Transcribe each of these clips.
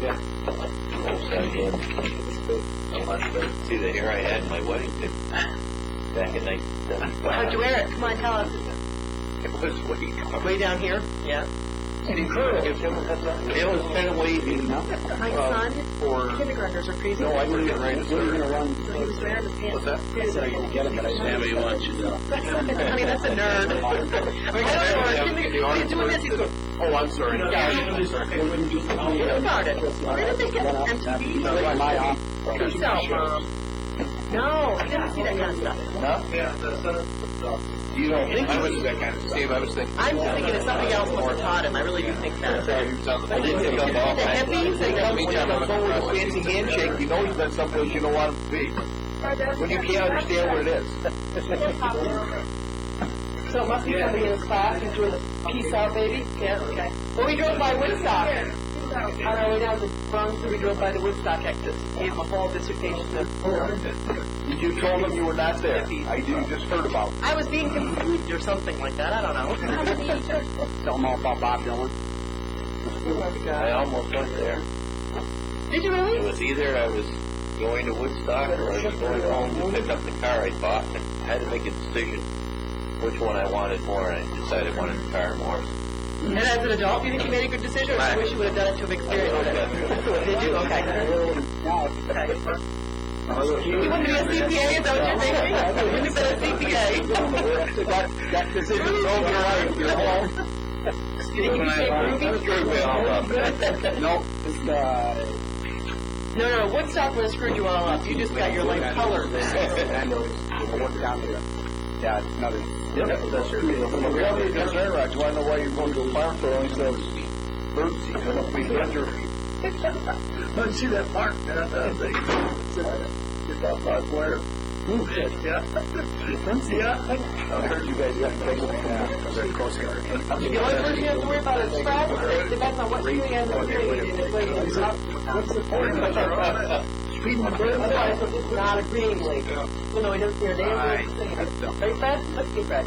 Yeah. See the hair I had in my wedding picture back in 1975. How'd you wear it? Come on, tell us. It was Way down here? Yeah. It was kind of wavy. My son, kindergartners are crazy. No, I was getting ready to start. So he was wearing the pants. What's that? So you can get him, but I Sammy wants you to know. I mean, that's a nerd. I don't know. He's doing this. He's going, Oh, I'm sorry. you started. Where did they get MTV? Peace out, Mom. No, I didn't see that kind of stuff. No? Yeah, you don't think I was that kind of Steve, I was thinking. I'm just thinking it's something else must have taught him. I really do think that. I didn't pick up all The hippies, they go, Anytime on the phone with a fancy handshake, you know he's been someplace you don't want him to be. When you can't understand what it is. so it must be somebody in his class who's doing the peace out, baby. Yeah, okay. Well, we drove by Woodstock. On our way down to Bronx, we drove by the Woodstock exit. Gave him a whole dissertation. You told him you were not there. I just heard about it. I was being confused or something like that. I don't know. Tell them all about Bob Dylan. I almost went there. Did you It really? was either I was going to Woodstock or I was going home to pick up the car I bought. I had to make a decision which one I wanted more, and I decided I wanted the car more. And as an adult, do you think you made a good decision, or do you wish you would have done it to have experienced it? Did you? Okay. You wouldn't be a CPA? Is that what you're thinking? You wouldn't have been a CPA. That decision is over, right? You're home. You think you could take Ruby? No, it's No, Woodstock would have screwed you all up. You just got your life colored. I know. Yeah, it's another. Yep, that's true. If you have any concern, Rod, you want to know why you're going to a farm store and he says, birdseed, it must be winter. Don't see that mark there. Get that mark where? Yeah. Yeah. I heard you guys got to take it. Very close here. The only person you have to worry about is Fred. It depends on what tree and what tree. What's the point? Otherwise, it's not a green leaf. You know, he doesn't hear names. Right, Fred? Let's see, Fred.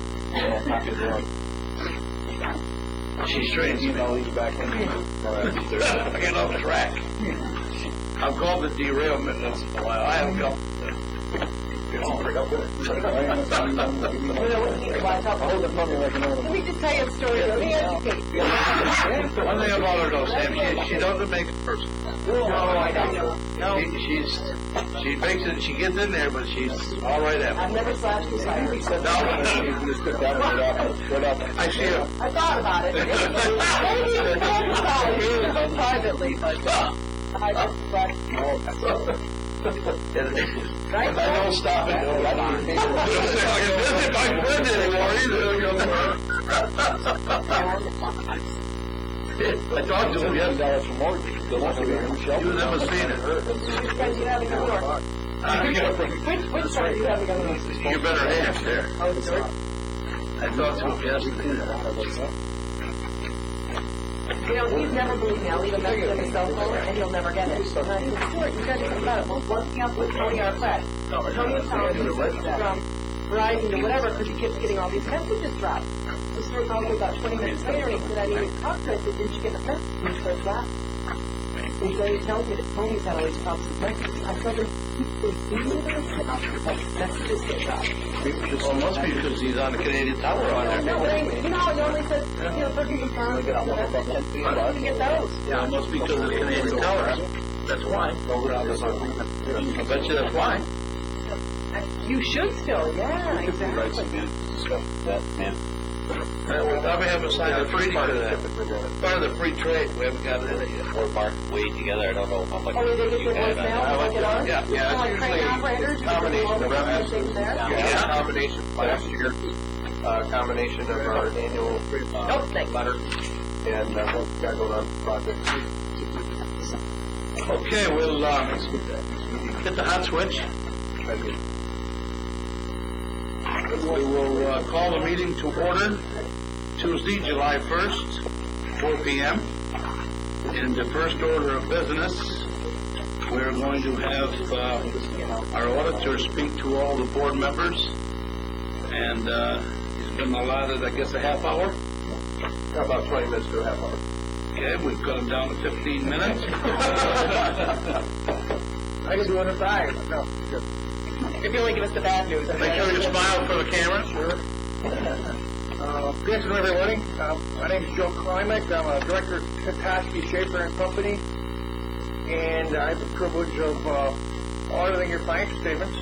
She's strange. You know, he's back in. Get off track. I've called the derailment once in a while. I haven't called. Let me just tell you a story. Let me educate you. One thing about her though, Sam, she doesn't make it personal. No, I don't. No. She makes it, she gets in there, but she's all right after. I've never slashed his tires. Just sit down and get up. I see her. I thought about it. Maybe you can talk about it privately, but I just I don't stop it. I don't visit my friend anymore either. I talked to him yesterday. You've never seen it. Which side do you have to go to? You better ask there. Oh, sorry. I talked to him yesterday. You know, he's never believed me. I'll leave a message on his cell phone and he'll never get it. And I said, Stuart, you got to think about it. Well, once he has with Tony our friend. Tony was telling me from Verizon to whatever because he keeps getting all these messages dropped. So Stuart called me about 20 minutes later and he said, I needed to talk to him. I said, didn't you get the message when you first left? He said, he tells me that Tony's had all these problems with messages. I said, messages get dropped. Well, it must be because he's on the Canadian Tower on there. No, but you know, it only says, you know, 30 pounds. You get those. Yeah, it must be because of the Canadian Tower. That's why. I bet you that's why. You should still, yeah, exactly. We probably haven't signed a free part of that. Part of the free trade. We haven't got it in yet. We're marked way together. I don't know how much. Oh, they get your voicemail? Like it on? Yeah. Yeah, Like it's train usually operators? a combination of revenues. There? Yeah, a combination last year, combination of our annual Nope, thanks. letter and what we got going on project. Okay, we'll hit the hot switch. We will call the meeting to order Tuesday, July 1st, 4 p.m. In the first order of business, we're going to have our auditor speak to all the board members, and he's been allotted, I guess, a half hour. About 20 minutes to a half hour. Okay, we've cut them down to 15 minutes. I can do under 5. No, good. If you only give us the bad news. Make sure you smile for the camera. Sure. Good afternoon, everybody. My name is Joe Klimek. I'm a director at Katoski, Schaefer & Company, and I have the privilege of auditing your financial statements.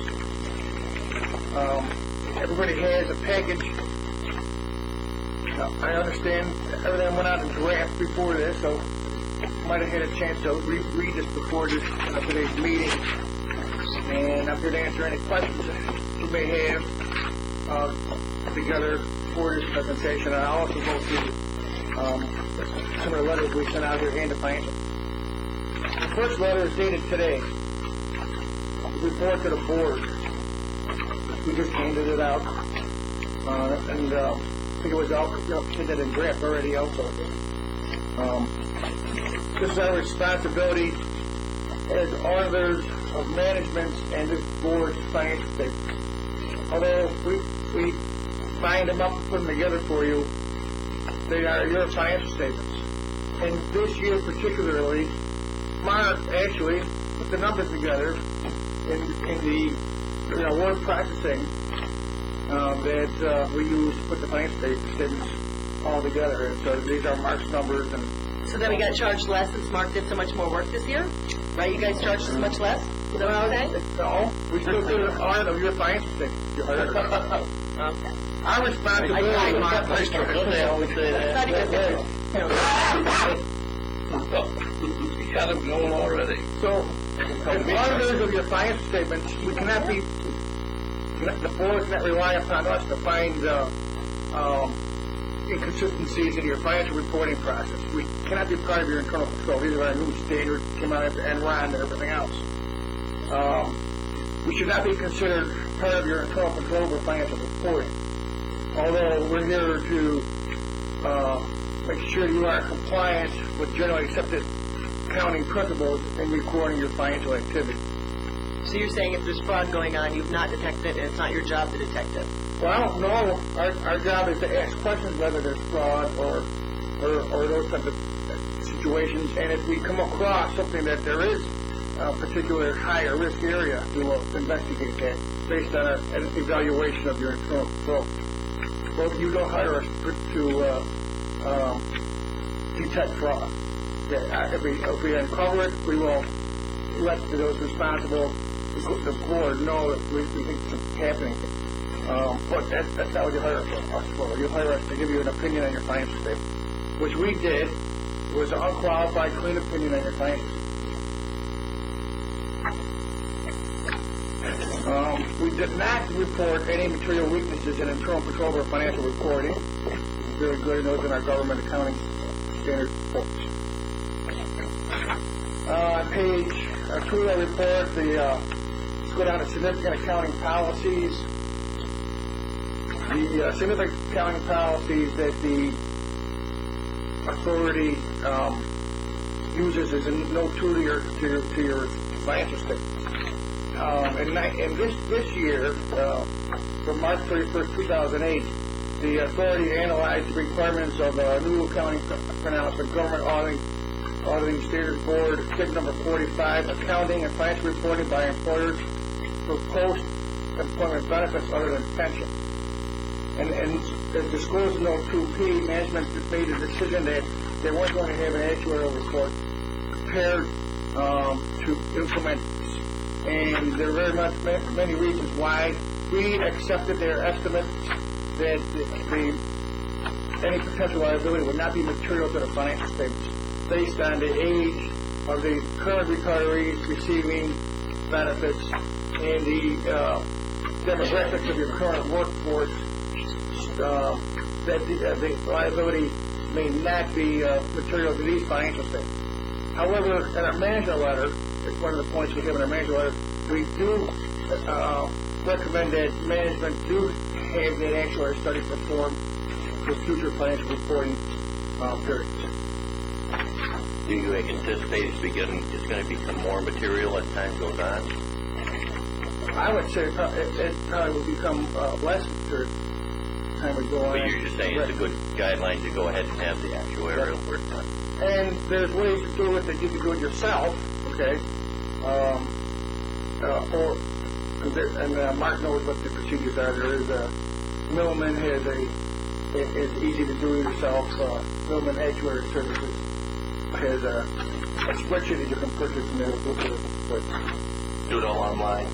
Everybody has a package. I understand everything went out in draft before this, so might have had a chance to read this before today's meeting. And I'm here to answer any questions that you may have together for this presentation. And I'll also go through some of the letters we sent out here and the financial. The first letter is dated today. Report to the board. We just handed it out. And I think it was out, put that in draft already also. This is our responsibility as auditors of management and this board's financial statements. Although we bind them up and put them together for you, they are your financial statements. And this year particularly, Mark actually put the numbers together in the word processing that we use to put the financial statements all together. And so these are Mark's numbers. And So then we got charged less since Mark did so much more work this year? Right? You guys charged us much less? Is that what I was saying? no, we still did an audit of your financial statements. You heard it. Our responsibility, Mark, Nice try. Don't they always say that? Not even You got them going already. So, as auditors of your financial statements, we cannot be, the board cannot rely upon us to find inconsistencies in your financial reporting process. We cannot be part of your internal control. These are our new standards that came out after Enron and everything else. We should not be considered part of your internal control over financial reporting. Although we're here to make sure you are compliant with generally accepted accounting principles in recording your financial activity. So you're saying if there's fraud going on, you've not detected it, and it's not your job to detect it? Well, I don't know. Our job is to ask questions whether there's fraud or those types of situations. And if we come across something that there is a particular higher risk area, we will investigate that based on an evaluation of your internal control. Well, you don't hire us to detect fraud. If we uncover it, we will let those responsible, the board, know that we think something's happening. But that's not what you hire us for. You hire us to give you an opinion on your financial statement, which we did. It was an unqualified, clean opinion on your financial statement. We did not report any material weaknesses in internal control of our financial reporting. It's very good in those in our government accounting standard reports. On page 2 of the report, let's go down to significant accounting policies. The significant accounting policies that the authority uses as a note to your financial statements. And this year, from March 31st, 2008, the authority analyzed the requirements of a new accounting pronouncement, Government Auditing Standards Board, SIG number 45, accounting and financial reporting by employers for post-employment benefits other than pension. And as disclosed in Note 2P, management made a decision that they weren't going to have an actuarial report prepared to implement this. And there are very much many reasons why we accepted their estimate that any potential liability would not be material to the financial statements based on the age of the current retirees receiving benefits and the demographics of your current workforce, that the liability may not be material to these financial statements. However, in our management letter, it's one of the points we have in our management letter, we do recommend that management do have that actuary study performed for future financial reporting periods. Do you anticipate it's going to become more material as time goes on? I would say it probably will become less material as time would go on. But you're just saying it's a good guideline to go ahead and have the actuarial work done. And there's ways to do it that you can do it yourself, okay? Mark knows what the procedures are. There is Millman it's easy to do it yourself. Millman Actuary Services has a spreadsheet that you can purchase and it'll go through it. Do it all online.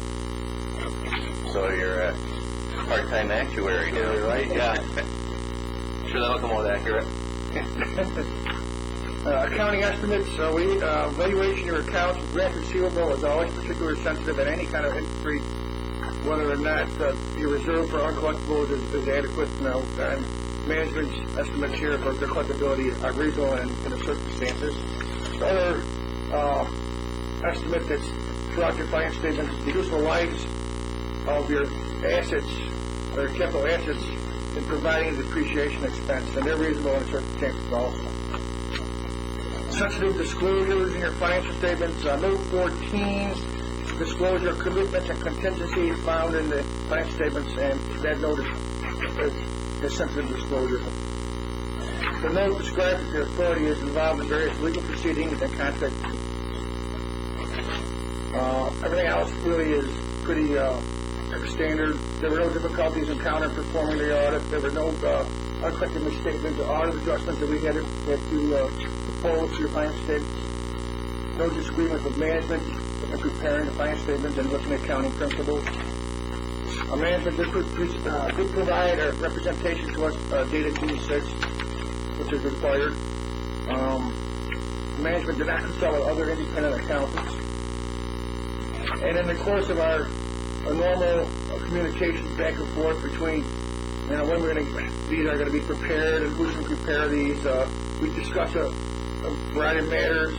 So you're a part-time actuary now, right? Yeah. Sure that'll come out accurate. Accounting estimates, valuation of your accounts, grant receivable is always particularly sensitive in any kind of industry, whether or not your reserve for uncollectibles is adequate, and management's estimates here for their collectability are reasonable in the circumstances. The other estimate that's throughout your finance statements, the useful lives of your assets, or capital assets, in providing depreciation expense, and they're reasonable in circumstances also. Sensitive disclosures in your financial statements. Note 14, disclosure of commitments and contingencies found in the financial statements, and that note is sensitive disclosure. The note describes that the authority is involved in various legal proceedings and contract. Everything else really is pretty standard. There were no difficulties encountered performing the audit. There were no uncorrected misstatements or audit adjustments that we had to propose to your finance statements. No disagreement with management in preparing the finance statements and looking at accounting principles. Management did provide a representation to us dated June 6th, which is required. Management did not consult with other independent accountants. And in the course of our normal communications back and forth between, when these are going to be prepared and who's going to prepare these, we discuss a variety of matters,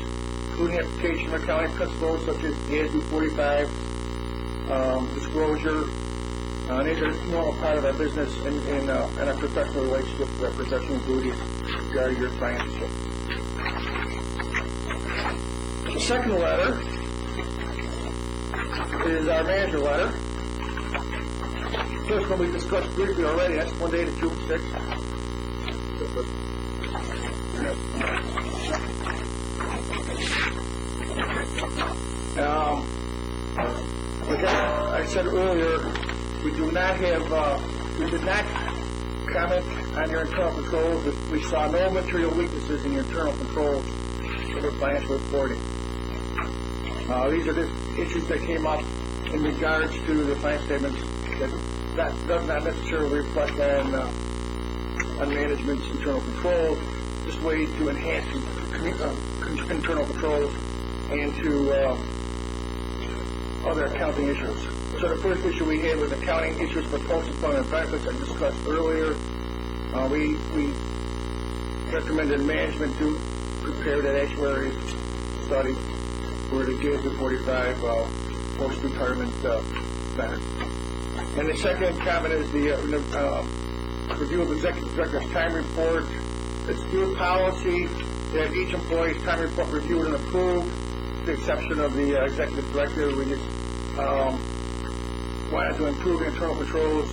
including application of accounting principles such as ASB 45, disclosure. These are a normal part of our business in our professional relationship with our professional duties regarding your financial. The second letter is our manager letter. First one we discussed briefly already. That's one dated June 6th. Like I said earlier, we did not comment on your internal controls. We saw no material weaknesses in your internal controls for the financial reporting. These are the issues that came up in regards to the finance statements that does not necessarily reflect on management's internal controls. Just ways to enhance internal controls and to other accounting issues. So the first issue we had was accounting issues for post-employment benefits I discussed earlier. We recommended management to prepare that actuary study for the GASB 45 post-retirement benefits. And the second comment is the review of executive director's time report. It's due policy that each employee's time report reviewed and approved, with the exception of the executive director. We just wanted to improve internal controls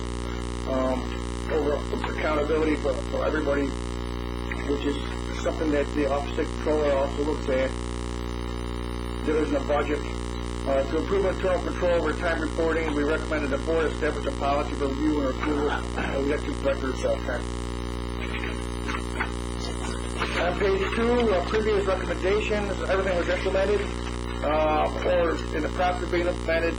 over accountability for everybody, which is something that the Office of Controller also looks at. There isn't a budget. To improve internal control over time reporting, we recommended the board establish a policy for review and approval of executive director's time. On page 2, previous recommendations, everything was implemented, or in the process of being implemented.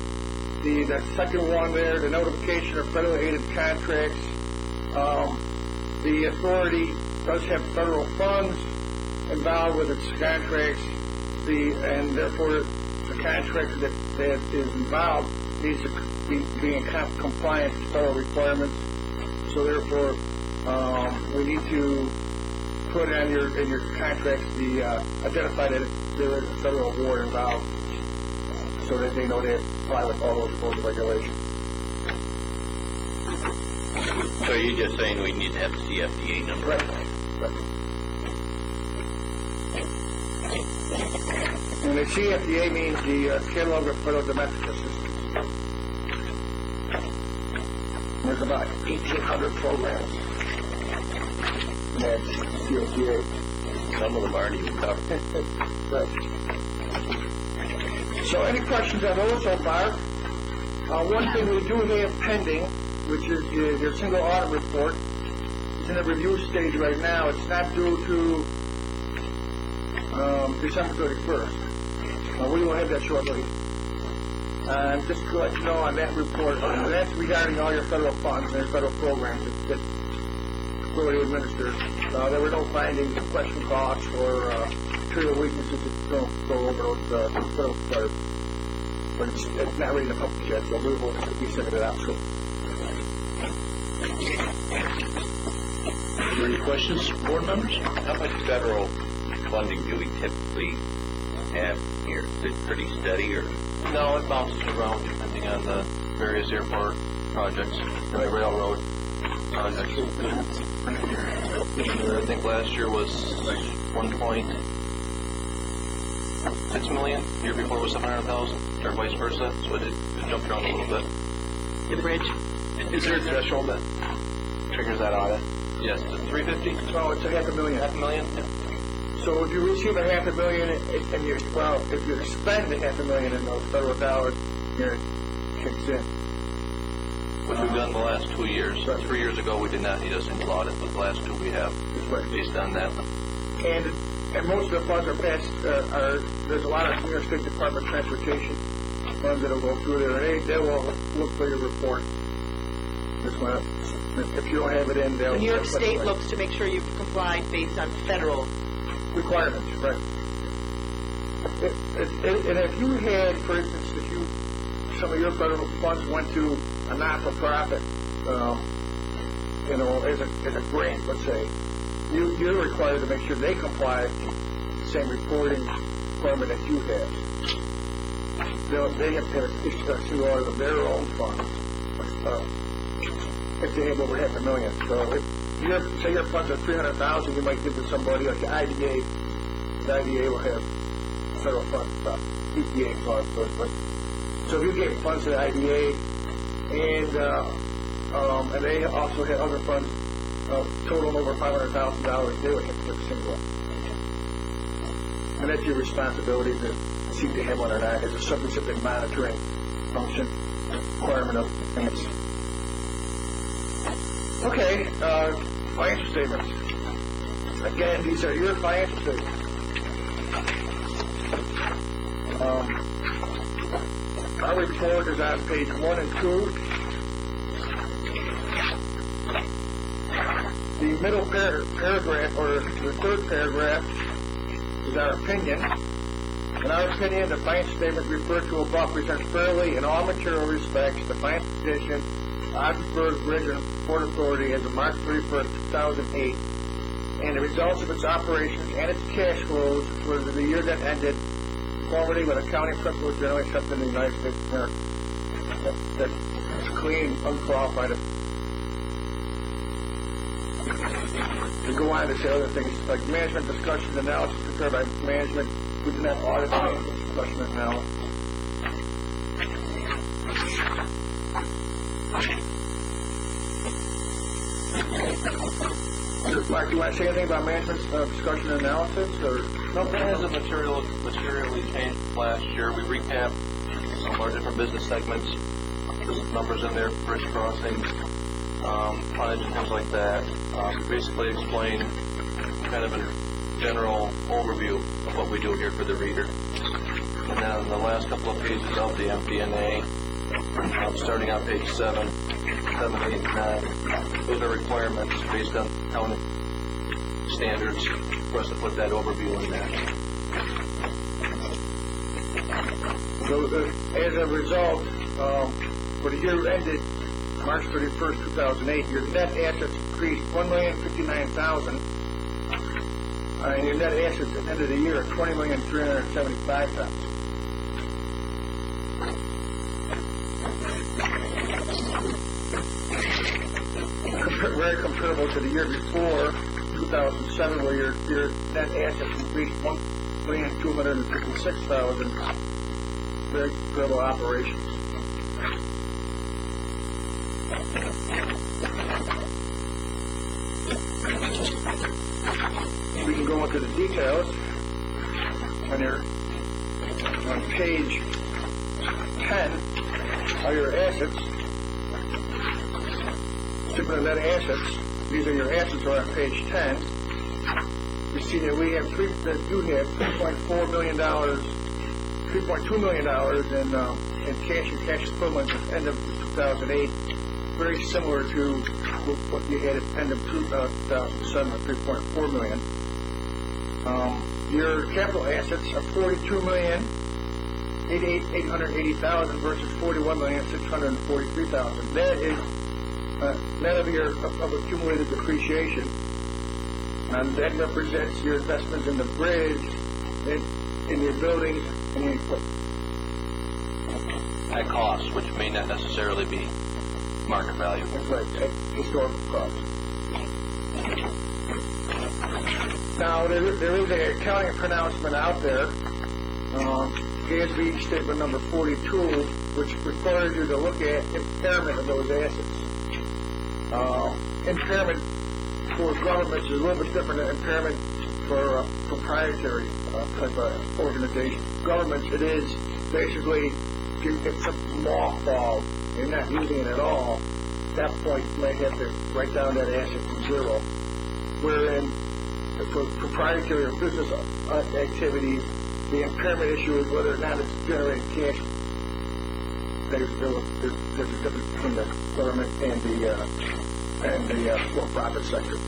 The second one there, the notification of federally aided contracts. The authority does have federal funds involved with its contracts, and therefore the contractor that is involved needs to be in compliance with federal requirements. So therefore, we need to put in your contracts identify that there is a federal award involved, so that they know they apply with all those rules and regulations. So you're just saying we need to have the CFDA number? Right. And the CFDA means the Catalog of Federal Domestic Assistance. There's about 1,800 programs. And that's CFDA. Some of them aren't even covered. Right. So any questions on those so far? One thing we do have pending, which is your single audit report. It's in the review stage right now. It's not due to December 31st. We will have that shortly. Just to let you know on that report, that's regarding all your federal funds and federal programs that clearly administered. There were no findings of question costs or material weaknesses that don't go over those federal funds. But it's not ready to publish yet, so we will be sending it out soon. Any questions, board members? How much federal funding do we typically have here? Is it pretty steady or? No, it bounces around depending on the various airport projects and the railroad projects. I think last year was 1.6 million. The year before was 700,000, or vice versa. So it jumped around a little bit. The bridge. Is there a threshold that triggers that audit? Yes, it's 350. So it's $500,000. $500,000. Yeah. So if you receive $500,000 and you if you spend $500,000 in those federal dollars, it kicks in. Which we've done the last 2 years. Right. 3 years ago we did not need a single audit, but the last two we have based on that. And most of the funds are passed. There's a lot of New York State Department of Transportation funds that'll go through there, and they will look for your report. This one, if you don't have it in, they'll. New York State looks to make sure you've complied based on federal requirements, right? And if you had, for instance, some of your federal funds went to a not-for-profit, as a grant, let's say, you're required to make sure they comply with the same reporting requirement that you have. They have to issue all of their own funds if they have over $500,000. So if say your funds are $300,000, you might give to somebody like the IDA. The IDA will have federal funds, EPA funds. So if you gave funds to the IDA, and they also had other funds totaling over $500,000, they would have to give a single one. And that's your responsibility to see if they have one or not. It's a subject monitoring function requirement of things. Okay, financial statements. Again, these are your financial statements. Our report is on page 1 and 2. The middle paragraph, or the third paragraph, is our opinion. In our opinion, the financial statement referred to above presents fairly in all material respects the financial condition Ogdensburg Bridge and Port Authority as of March 31st, 2008, and the results of its operations and its cash flows for the year that ended, conformity with accounting principles generally accepted in the United States of America. That's clean, unqualified. We go on to say other things like management discussions and analysis prepared by management. We do not audit management discussion and analysis. Mark, do you want to say anything about management discussion and analysis? Or? No, that hasn't materially changed last year. We recapped some of our different business segments. There's some numbers in there, bridge crossings, tonnage and things like that. Basically explain kind of a general overview of what we do here for the reader. And then on the last couple of pages of the MD&A, starting on page 7, 8, 9, those are requirements based on accounting standards for us to put that overview in there. So as a result, for the year ended March 31st, 2008, your net assets increased $1,059,000, and your net assets at the end of the year are $20,375,000. Very comparable to the year before, 2007, where your net assets increased $1,256,000. Very comparable operations. We can go into the details. When you're on page 10 are your assets. Statement of net assets. These are your assets are on page 10. You see that we have $3.4 million, $3.2 million in cash and cash equivalents at the end of 2008. Very similar to what you had at the end of 2007 at $3.4 million. Your capital assets are $42,880,000 versus $41,643,000. That is net of your of accumulated depreciation, and that represents your investments in the bridge, in your buildings, and your equipment. At cost, which may not necessarily be market value. That's right, at historical cost. Now, there is an accounting pronouncement out there, GASB statement number 42, which requires you to look at impairment of those assets. Impairment for governments is a little bit different than impairment for proprietary type of organization. Governments, it is basically, if you get something mothballed, you're not using it at all, at that point you might have to write down that asset to zero. Wherein, for proprietary or business activities, the impairment issue is whether or not it's generating cash. There's a difference between the government and the for-profit sector.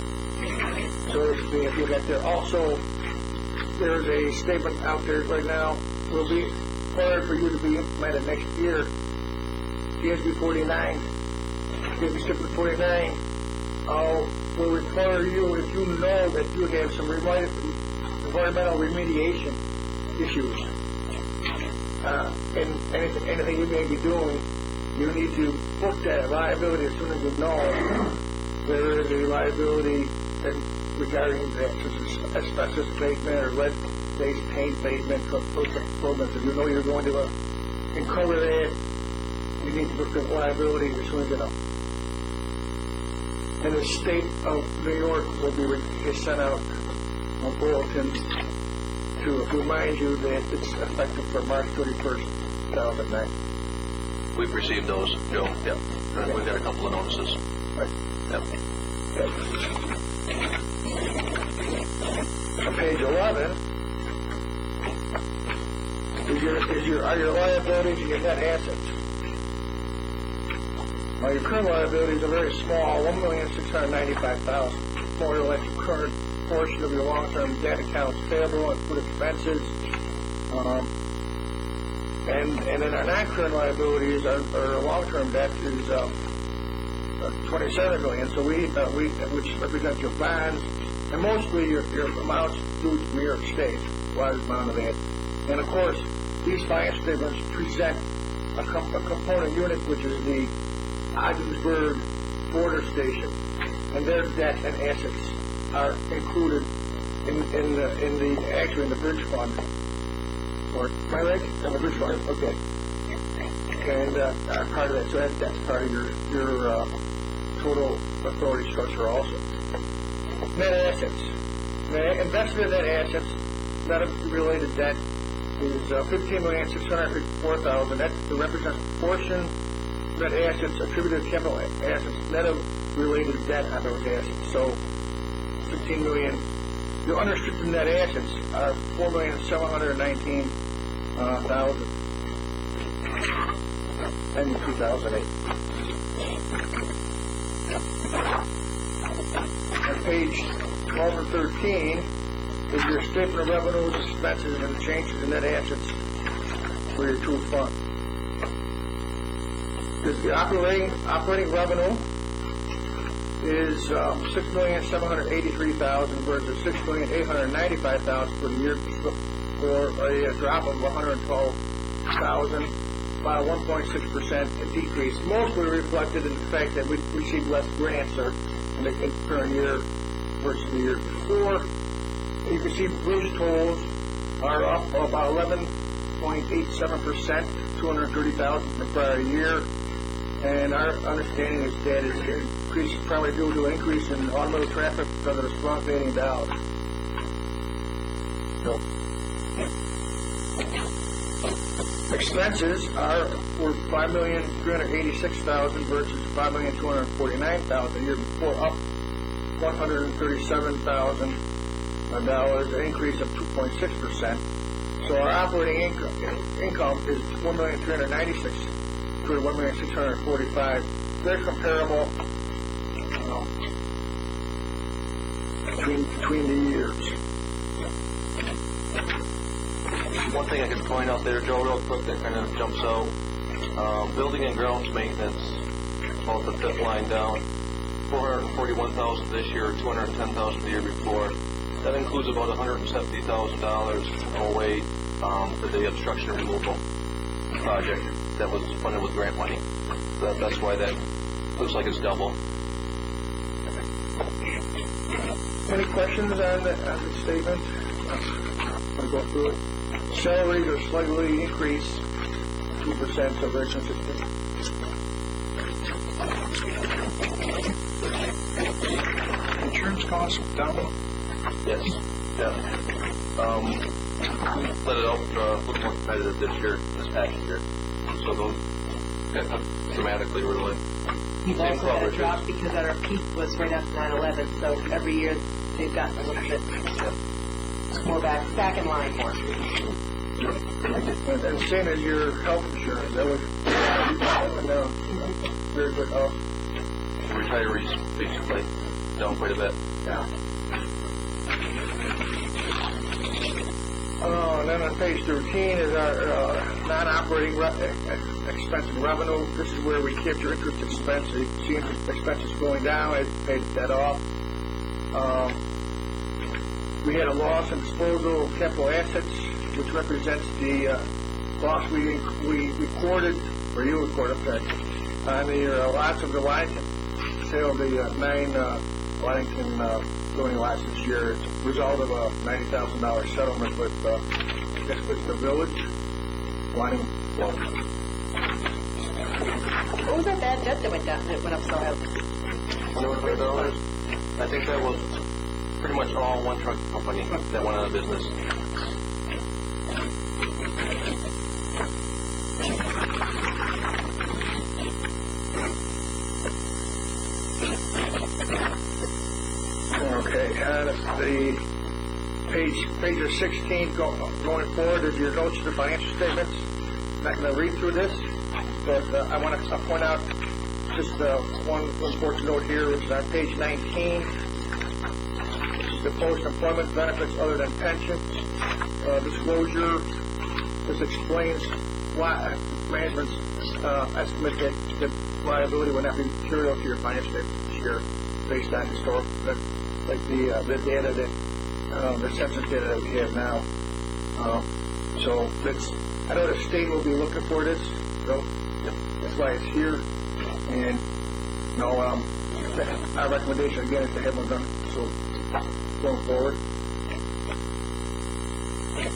So if you get there, also there's a statement out there right now will be required for you to be implemented next year. GSB 49, GSB statement 49. Will require you, if you know that you have some environmental remediation issues, and anything you may be doing, you need to book that liability as soon as you know there is a liability regarding that, such as asbestos abatement or lead-based paint abatement programs. If you know you're going to uncover that, you need to book the liability as soon as you know. And the state of New York will be sent out a bulletin to remind you that it's effective for March 31st, 2009. We've received those, Joe. Yep. We've got a couple of notices. Right. Yep. On page 11 are your liabilities and your net assets. Now, your current liabilities are very small, $1,695,000. More or less your current portion of your long-term debt accounts payable and food expenses. And then our non-current liabilities, our long-term debt is $27 million. So which represents your bonds and mostly your amounts due to New York State, large amount of that. And of course, these financial statements present a component unit, which is the Ogdensburg border station, and their debt and assets are included in the bridge fund. Or am I right? In the bridge fund. Okay. And are part of that. So that's part of your total authority structure also. Net assets. Investment net assets, net of related debt, is $15,654,000. That represents a portion net assets attributed to capital assets, net of related debt on those assets. So, $15 million. Your unrestricted net assets are $4,719,000 in 2008. On page 12 and 13 is your statement of revenues, expenses, and changes in net assets for your two funds. Because the operating revenue is $6,783,000 versus $6,895,000 for the year, for a drop of $112,000, about a 1.6% decrease. Mostly reflected in the fact that we received less grants in the current year versus the year before. You can see bridge tolls are up about 11.87%, $230,000 from the prior year. And our understanding is that it's increased, probably due to an increase in automotive traffic because of the strong Canadian dollar. So, expenses were $5,386,000 versus $5,249,000 the year before, up $137,000, an increase of 2.6%. So our operating income is $1,396,000 to $1,645,000. They're comparable between the years. One thing I can point out there, Joe, real quick, that kind of jumps out. Building and grounds maintenance, about the fifth line down, $441,000 this year, $210,000 the year before. That includes about $170,000 away for the obstruction removal project that was funded with grant money. So that's why that looks like it's double. Any questions on the statement? I'm going to go through it. Salaries are slightly increased, 2%, so very consistent. Insurance costs down. Yes. Yeah. Let it out look more competitive this past year. So those got up dramatically, really. You've also had a drop because our peak was right after 9/11, so every year they've gotten a little bit more back in line more. And same as your health insurance, that was very good health. Retirees, basically, down quite a bit. Yeah. And then on page 13 is our non-operating expense and revenue. This is where we capture interest expense. So you can see interest expenses going down as we paid that off. We had a loss in disposal of capital assets, which represents the loss we recorded, or you recorded, on the lots of the Waddington, sale of the 9 Waddington building lots this year. It's a result of a $90,000 settlement with the village. Waddington. What was that bad debt that went up so high? I think that was pretty much all one truck company that went out of business. Okay, the pages 16 going forward is your notes to the financial statements. I'm not going to read through this, but I want to point out just one important note here, which is on page 19. The post-employment benefits other than pensions disclosure. This explains why management's estimate that liability will not be material to your financial statements this year based on historical, like the data that the census data that we have now. So I know the state will be looking for this, so that's why it's here. And our recommendation again is to have one done. So going forward.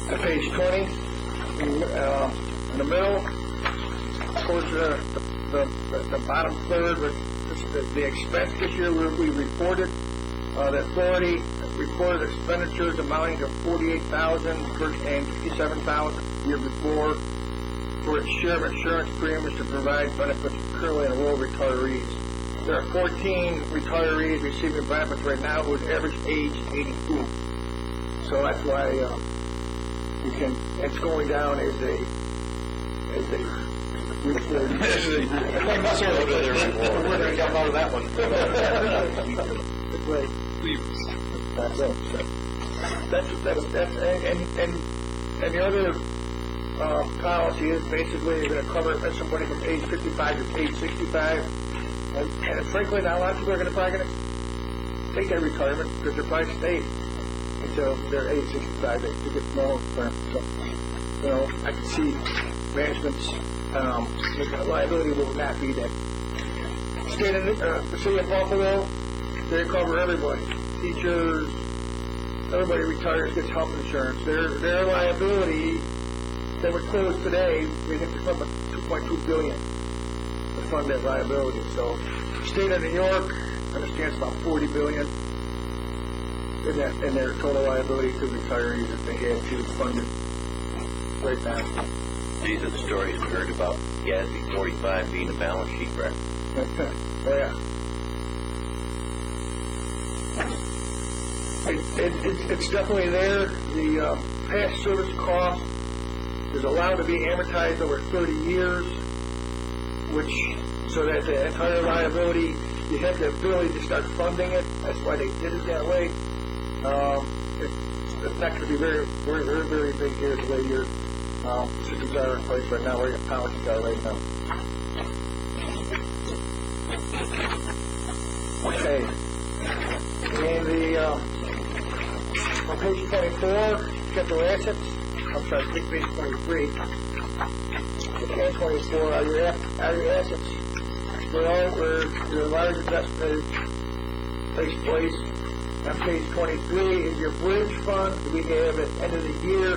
To page 20, in the middle, towards the bottom third, with the expense this year, we reported that authority recorded expenditures amounting to $48,000 and $57,000 the year before for its share of insurance premiums to provide benefits for currently enrolled retirees. There are 14 retirees receiving benefits right now whose average age is 82. So that's why it's going down as a we're going to jump out of that one. Right. And the other policy is basically you're going to cover somebody from age 55 to age 65. And frankly, now a lot of people are probably going to take their retirement because they're probably staying until they're age 65 to get long term. So, I can see management's liability will not be that. The city of Buffalo, they cover everybody. Teachers, everybody retires, gets health insurance. Their liability, they would close today, we think to cover $2.2 billion. The fund that liability. So, the state of New York understands about $40 billion in their total liability to retirees if they had to fund it right now. These are the stories we heard about GASB 45 being a balance sheet wreck. Oh, yeah. It's definitely there. The past service cost is allowed to be amortized over 30 years, so that the entire liability, you have the ability to start funding it. That's why they did it that way. It's not going to be very, very, very, very big here the way your systems are in place right now, where your policies are right now. Okay. And on page 24, capital assets. I'm sorry, page 23. And 24 are your assets. Where your large investment takes place. On page 23 is your bridge fund. We have at the end of the year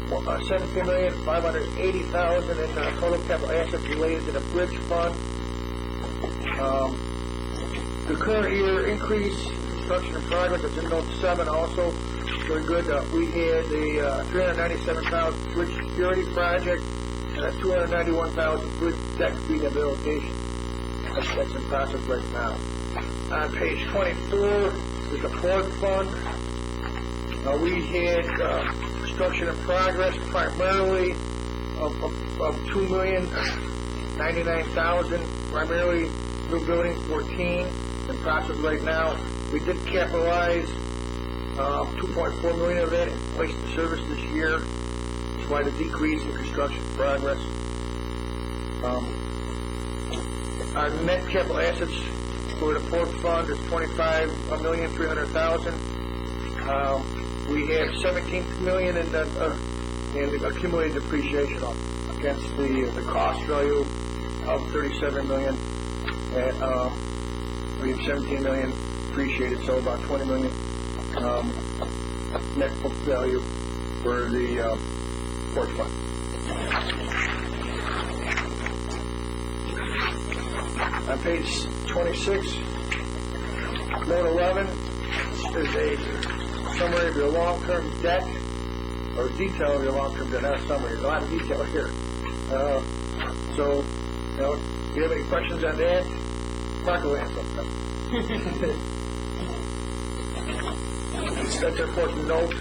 $17,580,000 in total capital assets related to the bridge fund. The current year increase construction in progress is in note 7 also. Very good. We had a $397,000 bridge security project and a $291,000 bridge deck rehabilitation. That's in process right now. On page 24 is the port fund. We had construction in progress primarily of $2,099,000, primarily new building 14 in process right now. We did capitalize $2.4 million of that and placed in service this year. That's why the decrease in construction progress. Our net capital assets for the port fund is $25,300,000. We have $17 million in accumulated depreciation against the cost value of $37 million. And we have $17 million depreciated, so about $20 million net book value for the port fund. On page 26, note 11 is a summary of your long-term debt, or detail of your long-term debt, not a summary. There's a lot of detail here. So, if you have any questions on that, Mark will answer them. That's an important note.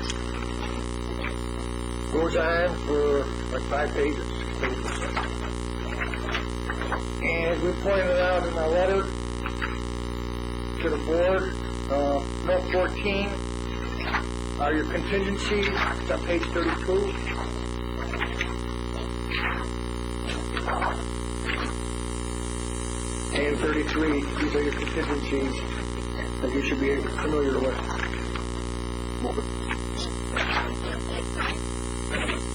Goes on for like 5 pages, 6 pages. And we pointed out in our letter to the board, note 14 are your contingencies. It's on page 32. And 33, these are your contingencies that you should be familiar with.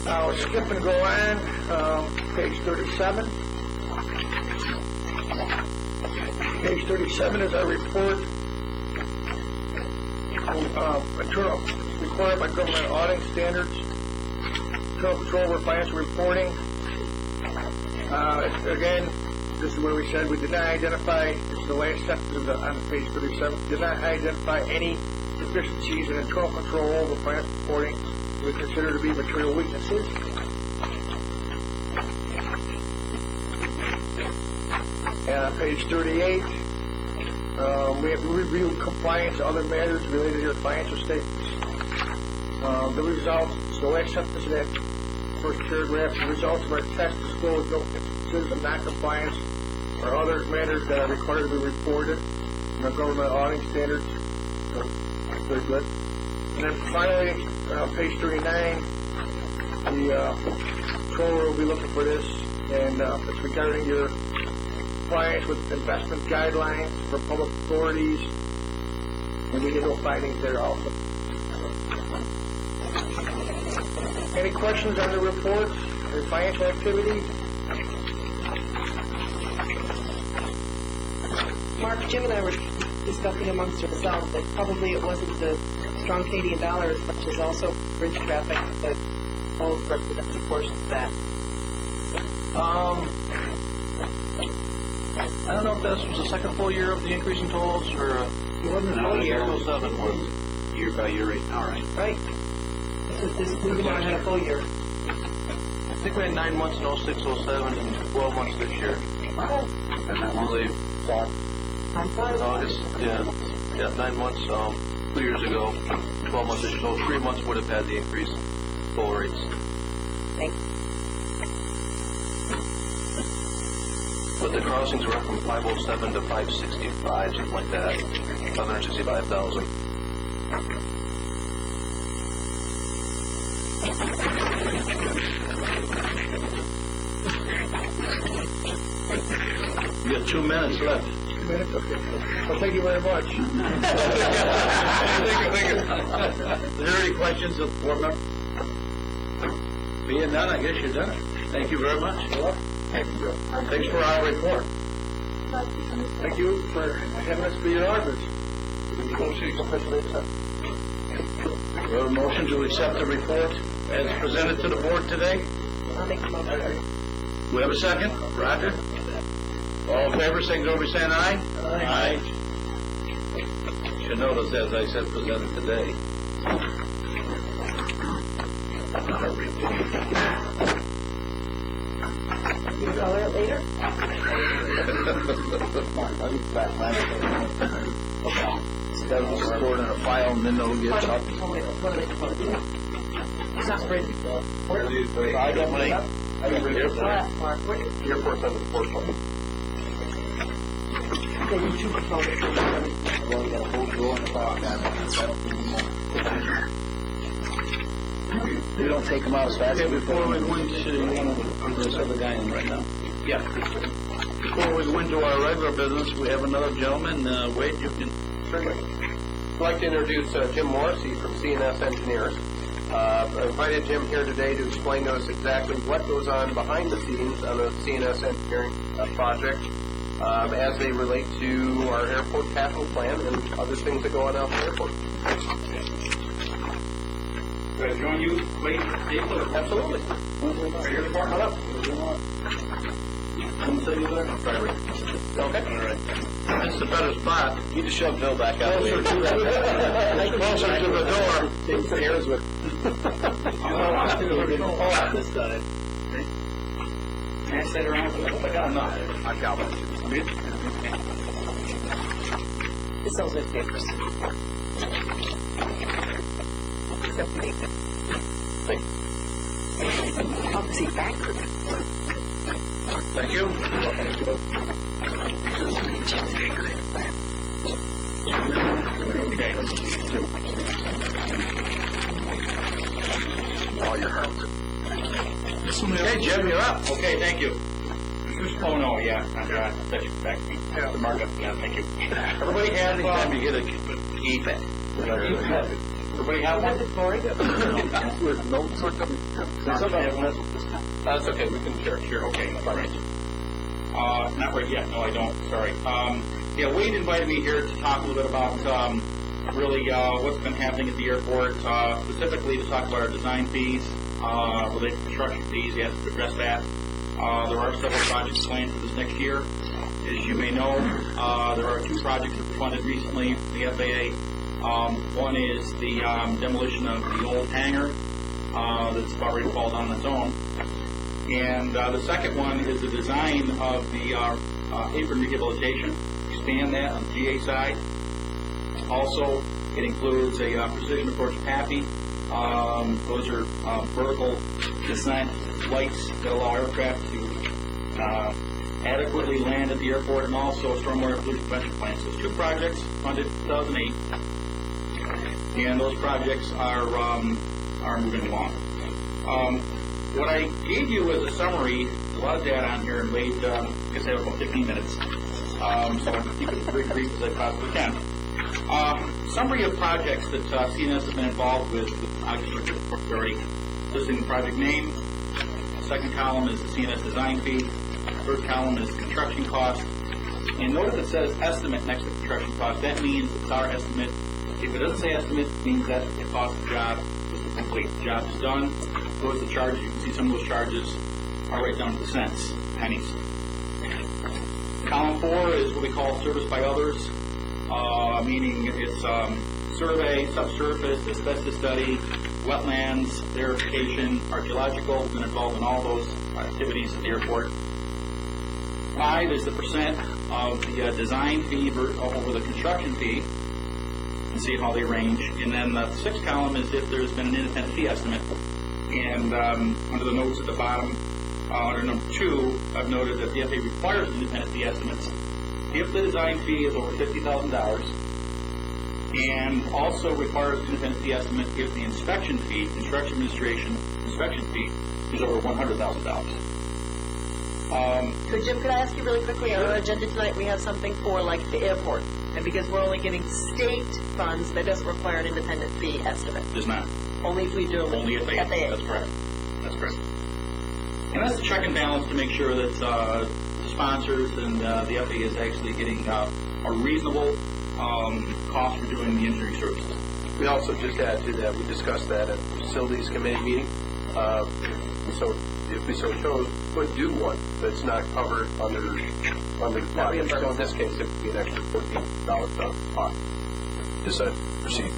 I'll skip and go on, page 37. Page 37 is our report, internal, required by government auditing standards, internal control over financial reporting. Again, this is where we said we did not identify, this is the last sentence on page 37, did not identify any deficiencies in internal control over financial reporting we consider to be material weaknesses. And on page 38, we have reviewed compliance and other matters related to your financial statements. The results, so the last sentence of that first paragraph, the results of our test disclose no instances of non-compliance or other matters that are required to be reported in our government auditing standards. So, very good. And then finally, page 39, the controller will be looking for this, and it's regarding your compliance with investment guidelines for public authorities, and we did no findings there also. Any questions on the reports or financial activity? Mark, Jim and I were discussing amongst ourselves that probably it wasn't the strong Canadian dollar as much as also bridge traffic that both represents a portion of that. I don't know if this was the second full year of the increase in tolls, or It wasn't a full year. 07 was. Year by year rate, all right. Right. This moving on had a full year. I think we had 9 months in 06, 07, and 12 months this year. I believe. I'm fine. August, yeah, 9 months, 2 years ago, 12 months this year, so 3 months would have had the increase in toll rates. Thanks. But the crossings were up from 507 to 565, something like that, 565,000. You got 2 minutes left. Well, thank you very much. Is there any questions of the board member? Being none, I guess you're done. Thank you very much. Thanks for our report. Thank you for having us be your arbiters. We have a motion to accept the report as presented to the board today. I'll make a motion. We have a second? Roger? All in favor, signal by saying aye. Aye. Should notice, as I said, presented today. You color it later? That was stored in a file and then they'll get up. It's not ready. I don't mind. Airport's on the fourth one. Okay, you two control it. We don't take them out as fast Okay, as we before we go into this other guy in right now. Yeah. Before we go into our regular business, we have another gentleman. Wade, you can. I'd like to introduce Jim Morrissey from CNS Engineers. I invited Jim here today to explain to us exactly what goes on behind the scenes on the CNS Engineering project as they relate to our airport capital plan and other things that go on out in the airport. Could I join you, Wade? Absolutely. Are your department up? Okay. All right. That's the better spot. You just shove Bill back out. Closer to the door. Take some airs with. This side. Can I sit around? I got enough. I got one. It sells newspapers. Except for me. I'll see back. Thank you. Okay, Jim, you're up. Okay, thank you. Oh, no, yeah. That should back me. Yeah, the markup. Yeah, thank you. Everybody have, Anytime you get a keypad. everybody have one? That's boring. With notes or something. That's okay, we can share, okay, all right. Not right yet, no, I don't, sorry. Yeah, Wade invited me here to talk a little bit about, really, what's been happening at the airport, specifically to talk about our design fees, related to construction fees, he has to address that. There are several projects planned for this next year. As you may know, there are 2 projects that were funded recently, the FAA. One is the demolition of the old hangar, that's about ready to fall down on its own. And the second one is the design of the apron rehabilitation, expand that on the GA side. Also, it includes a precision approach PAPI. Those are vertical descent lights that allow aircraft to adequately land at the airport, and also a stormwater pollution prevention plan. So it's 2 projects funded in 2008, and those projects are moving along. What I gave you as a summary, a lot of data on here, and Wade, I guess I have about 15 minutes, so I'm going to keep it as very brief as I possibly can. Summary of projects that CNS has been involved with Ogdensburg already, listing the project name. Second column is the CNS design fee. Third column is construction cost. And notice it says estimate next to construction cost. That means it's our estimate. If it doesn't say estimate, it means that's the cost of the job is to complete. The job is done. Those are the charges. You can see some of those charges are right down to the cents, pennies. Column 4 is what we call service by others, meaning it's survey, subsurface, asbestos study, wetlands, verification, archaeological, been involved in all those activities at the airport. 5 is the percent of the design fee over the construction fee, and see how they range. And then the 6th column is if there's been an independent fee estimate. And under the notes at the bottom, under number 2, I've noted that the FAA requires independent fee estimates if the design fee is over $50,000, and also requires independent fee estimate if the inspection fee, construction administration inspection fee, is over $100,000. So Jim, could I ask you really quickly, on our agenda tonight we have something for like the airport, and because we're only getting state funds, that doesn't require an independent fee estimate. Does not. Only if we do Only FAA. That's correct. That's correct. And that's the check and balance to make sure that the sponsors and the FAA is actually getting a reasonable cost for doing the engineering services. We also just add to that, we discussed that at the facilities committee meeting. So if we so chose, could do one that's not covered under the project. So in this case, it would be an extra $14 cost. Just proceed.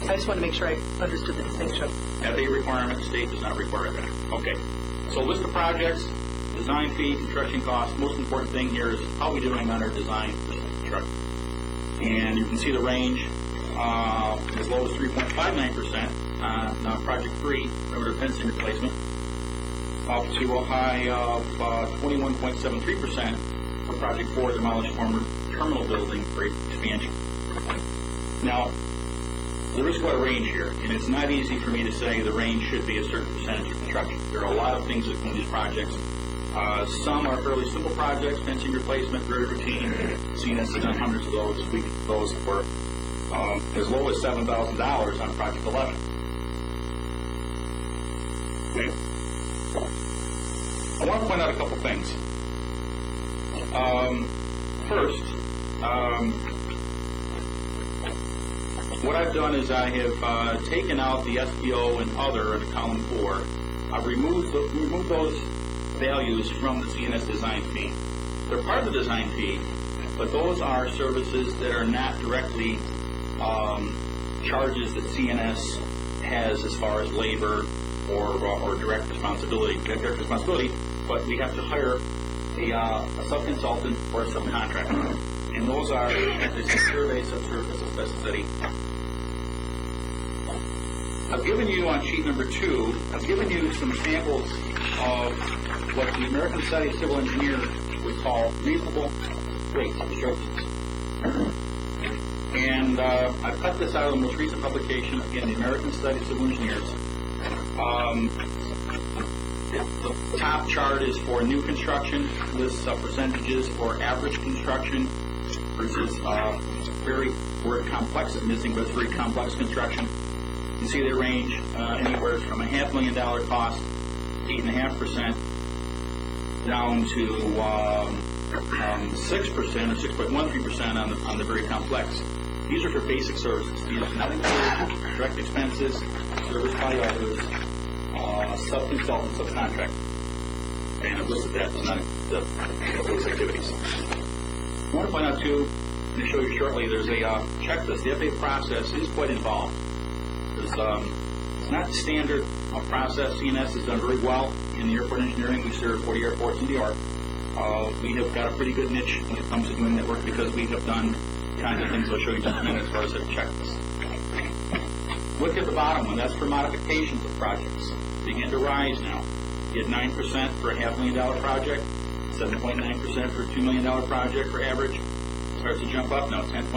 I just want to make sure I understood the distinction. FAA requirement, state does not require that. Okay. So list of projects, design fee, construction costs. Most important thing here is how are we doing on our design for construction. And you can see the range as low as 3.59% on project 3, perimeter fencing replacement, up to a high of 21.73% for project 4, demolish former terminal building for expansion. Now, there is quite a range here, and it's not easy for me to say the range should be a certain percentage of construction. There are a lot of things that come in these projects. Some are fairly simple projects, fencing replacement, very routine. CNS has done hundreds of those. We did those for as low as $7,000 on project 11. Okay. I want to point out a couple things. First, what I've done is I have taken out the SBO and other in column 4. I've removed those values from the CNS design fee. They're part of the design fee, but those are services that are not directly charges that CNS has as far as labor or direct responsibility. But we have to hire a sub-consultant or a subcontractor. And those are the survey, subsurface, asbestos study. I've given you on sheet number 2, I've given you some samples of what the American Society of Civil Engineers would call reasonable rates for services. And I've cut this out of the most recent publication, again, the American Society of Civil Engineers. The top chart is for new construction, lists percentages for average construction versus very word complex is missing, but it's very complex construction. You can see they range anywhere from a $500,000 cost, 8.5%, down to 6% or 6.13% on the very complex. These are for basic services. These are not included direct expenses, service by others, sub-consultant, subcontract. And I've listed that, but not those activities. I want to point out, too, I'm going to show you shortly, there's a checklist. The FAA process is quite involved. It's not the standard process. CNS has done very well in the airport engineering. We serve 40 airports in New York. We have got a pretty good niche when it comes to doing that work because we have done kinds of things I'll show you in just a minute as far as a checklist. Look at the bottom one. That's for modifications of projects. Begin to rise now. You get 9% for a $500,000 project, 7.9% for a $2 million project for average. Starts to jump up now, 10.2%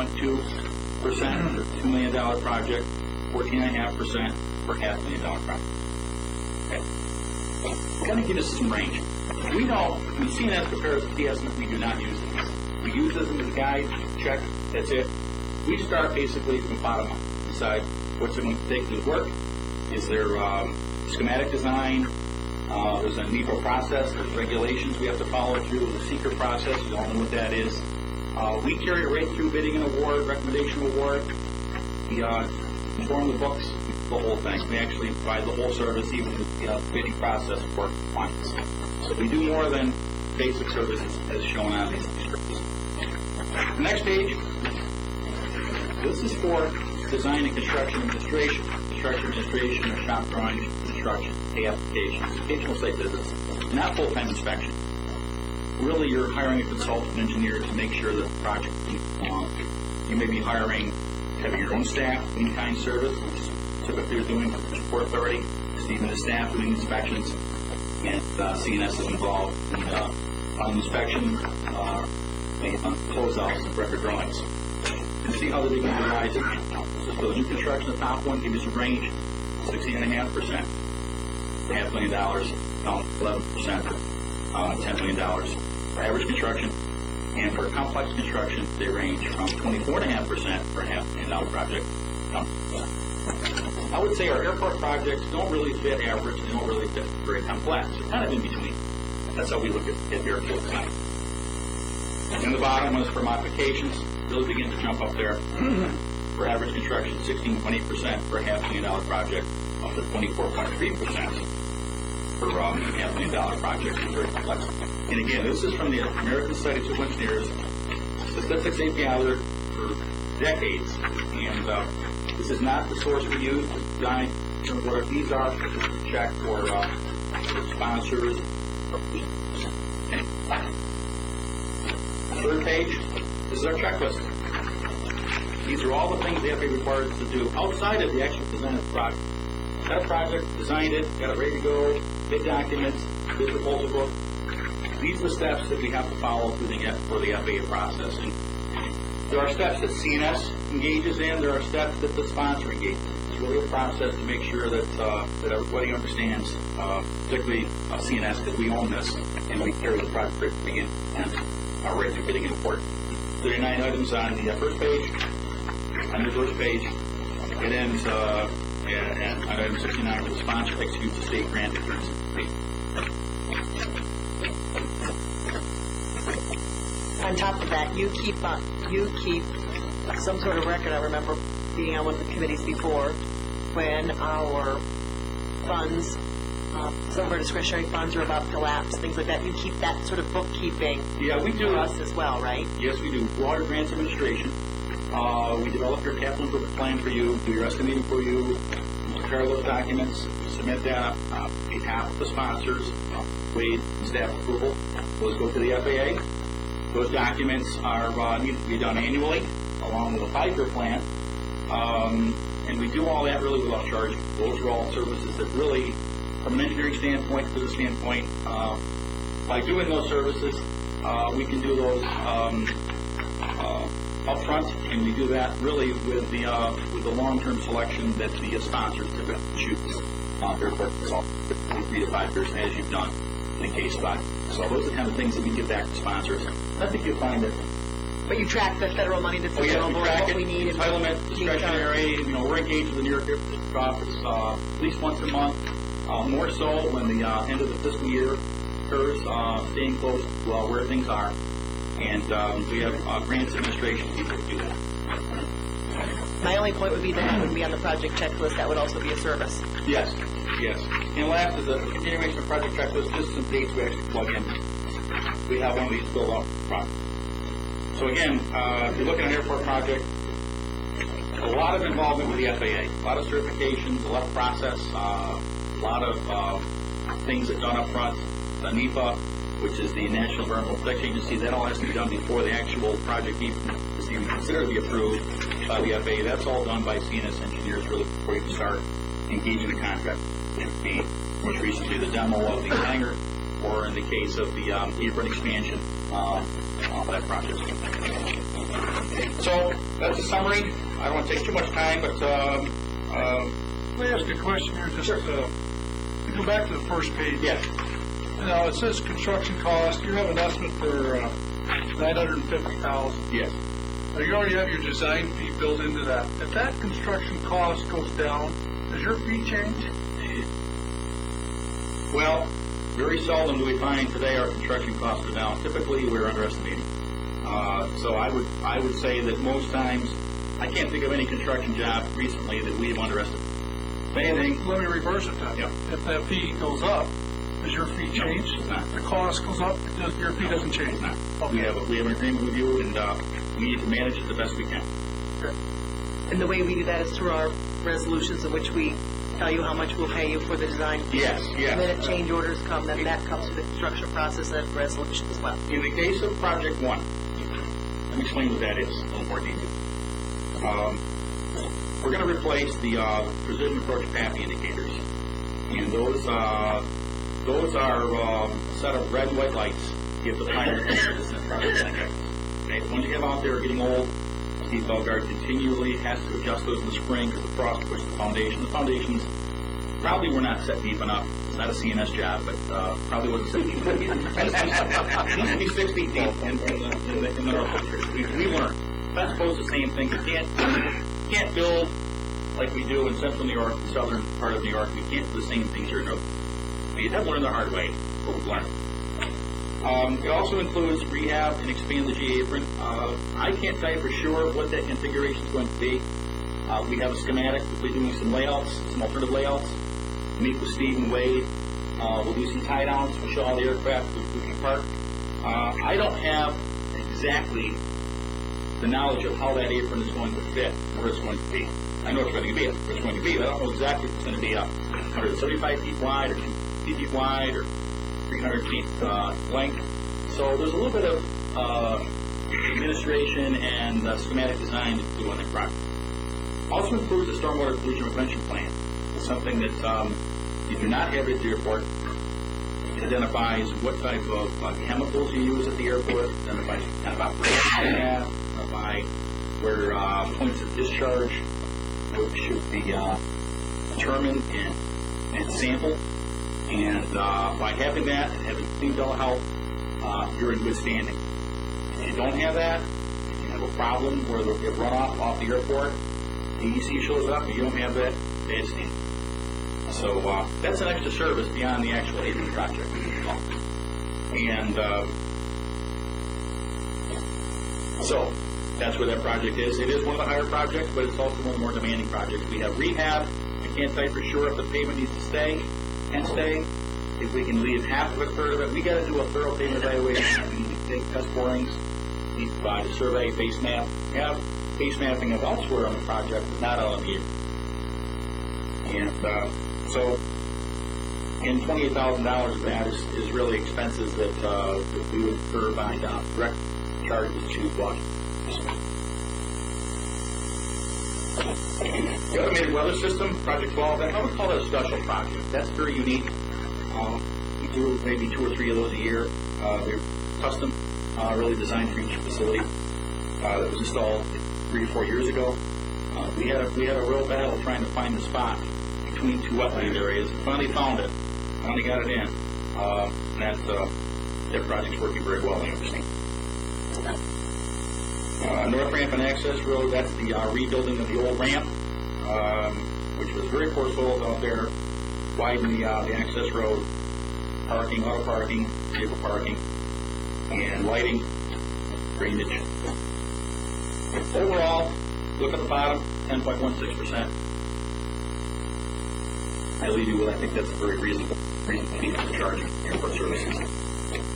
for a $2 million project, 14.5% for a $500,000 project. Okay. Kind of give us some range. We don't, when CNS prepares a fee estimate, we do not use it. We use them as a guide, check, that's it. We start basically from the bottom up. Decide what's it going to take to work. Is there schematic design? There's a NEPA process. There's regulations we have to follow through. The seeker process, you all know what that is. We carry it right through bidding and award, recommendation award. We inform the books, the whole thing. We actually provide the whole service, even the bidding process for clients. So we do more than basic services as shown on these scripts. The next page, this is for design and construction administration. Construction administration or shop drawing construction, pay applications, occasional site visits, not full-time inspection. Really, you're hiring a consultant engineer to make sure that the project keeps along. You may be having your own staff, in-kind service, which is typically you're doing for the Port Authority, even the staff doing inspections, and CNS is involved in on inspection, and closeouts and record drawings. And see how they're going to rise again. So the new construction, the top one, gives you a range, 16.5%, $500,000, down 11%, $10 million. For average construction, and for complex construction, they range from 24.5% for a $500,000 project. I would say our airport projects don't really fit average, they don't really fit very complex. They're kind of in between. That's how we look at airport design. And the bottom was for modifications, really begin to jump up there. For average construction, 16.8% for a $500,000 project, up to 24.3% for a $500,000 project. Very complex. And again, this is from the American Society of Civil Engineers. Statistics they've gathered for decades, and this is not the source we use to design what our fees are. Just to check for sponsors. Third page, this is our checklist. These are all the things the FAA requires us to do outside of the actual design of the project. Got a project, designed it, got it ready to go, bid documents, bid proposal book. These are the steps that we have to follow for the FAA process. And there are steps that CNS engages in. There are steps that the sponsor engages in. It's really a process to make sure that that everybody understands, particularly CNS, because we own this and we carry the project right from the beginning and our rates are getting important. 39 items on the first page. On the first page, it ends and on item 69, the sponsor executes the state grant agreement. On top of that, you keep some sort of record. I remember being on one of the committees before when our funds, some of our discretionary funds are about to lapse, things like that. You keep that sort of bookkeeping. Yeah, we do. For us as well, right? Yes, we do. Water grants administration. We develop your capital improvement plan for you, do your estimating for you, prepare those documents, submit that on behalf of the sponsors, wait staff approval. Those go to the FAA. Those documents are need to be done annually, along with a 5-year plan. And we do all that really without charge. Those are all services that really, from an engineering standpoint, business standpoint, by doing those services, we can do those up front, and we do that really with the long-term selection that the sponsors typically choose. Their work is all 3 to 5 years, as you've done in case study. So those are the kind of things that we give back to sponsors. I think you'll find that. But you track the federal money that's available, what we need, entitlement, discretionary. We're engaged with the New York District Office at least once a month. More so when the end of the fiscal year occurs, staying close to where things are. And we have grants administration people who do that. My only point would be that it would be on the project checklist. That would also be a service. Yes. And last is the continuation of project checklist. Just some dates we actually plug in. We have one of these filled out front. So again, if you're looking at an airport project, a lot of involvement with the FAA, a lot of certifications, a lot of process, a lot of things that are done up front. The NEPA, which is the National Environmental Protection Agency, that all has to be done before the actual project is even considered to be approved by the FAA. That's all done by CNS engineers really before you can start engaging the contract, which would be most recently the demo of the hangar, or in the case of the apron expansion, that project. So that's a summary. I don't want to take too much time, but Let me ask you a question here. Just to go back to the first page. yes. Now it says construction cost. You have an estimate for $950,000. Yes. Now you already have your design fee built into that. If that construction cost goes down, does your fee change? Well, very seldom do we find today our construction costs are down. Typically, we're underestimating. So I would say that most times, I can't think of any construction job recently that we've underestimated. If anything, Let me reverse it then. Yeah. If that fee goes up, does your fee change? The cost goes up, your fee doesn't change? We have an agreement with you, and we need to manage it the best we can. And the way we do that is through our resolutions in which we tell you how much we'll pay you for the design. Yes, yes. And then if change orders come, then that comes with the construction process and resolution as well. In the case of Project 1, let me explain what that is in a little more detail. We're going to replace the precision approach path indicators, and those are a set of red and white lights give the pilot assistant project signal. Okay, the ones you have out there are getting old. Steve Belgard continually has to adjust those in the spring because the frost pushes the foundation. The foundations probably were not set deep enough. It's not a CNS job, but probably wasn't set deep enough. It needs to be 6 feet deep in the North Pictures. We learned. That's supposed to the same thing. You can't build like we do in central New York, the southern part of New York. We can't do the same things here in North. We have learned the hard way, but we've learned. It also includes rehab and expand the G apron. I can't tell you for sure what that configuration is going to be. We have a schematic. We'll be doing some layouts, some alternative layouts. Meet with Steve and Wade. We'll do some tie downs. We'll show all the aircraft we can park. I don't have exactly the knowledge of how that apron is going to fit, where it's going to be. I know it's going to be, where it's going to be, but I don't know exactly if it's going to be 175 feet wide, or 50 feet wide, or 300 feet length. So there's a little bit of administration and schematic design to do on that project. Also includes a stormwater pollution prevention plan. It's something that you do not have at the airport. It identifies what type of chemicals you use at the airport, identifies what kind of operations you have, identify where points of discharge should be determined and sampled. And by having that and having clean bill of health, you're in good standing. If you don't have that, you have a problem where there'll be a runoff off the airport, DEC shows up, and you don't have that, bad standing. So that's an extra service beyond the actual AV project. And so that's where that project is. It is one of the higher projects, but it's also one of the more demanding projects. We have rehab. I can't tell you for sure if the pavement needs to stay. Can stay. If we can leave half of it, third of it, we got to do a thorough pavement evaluation. We need to take test borings. We need to provide a survey, base map. We have base mapping of elsewhere on the project, but not on the And so, and $28,000 of that is really expenses that we would incur by direct charges to Washington. The automated weather system, Project 12, I would call that a special project. That's very unique. We do maybe 2 or 3 of those a year. They're custom, really designed for each facility. That was installed 3 or 4 years ago. We had a real battle trying to find the spot between 2 wetland areas. Finally found it. Finally got it in. That project's working very well, I understand. North Ramp and Access Road, that's the rebuilding of the old ramp, which was very poor soils out there, widening the access road, parking, auto parking, vehicle parking, and lighting, drainage. Overall, look at the bottom, 10.16%. I leave you with, I think that's a very reasonable fee for charging airport services.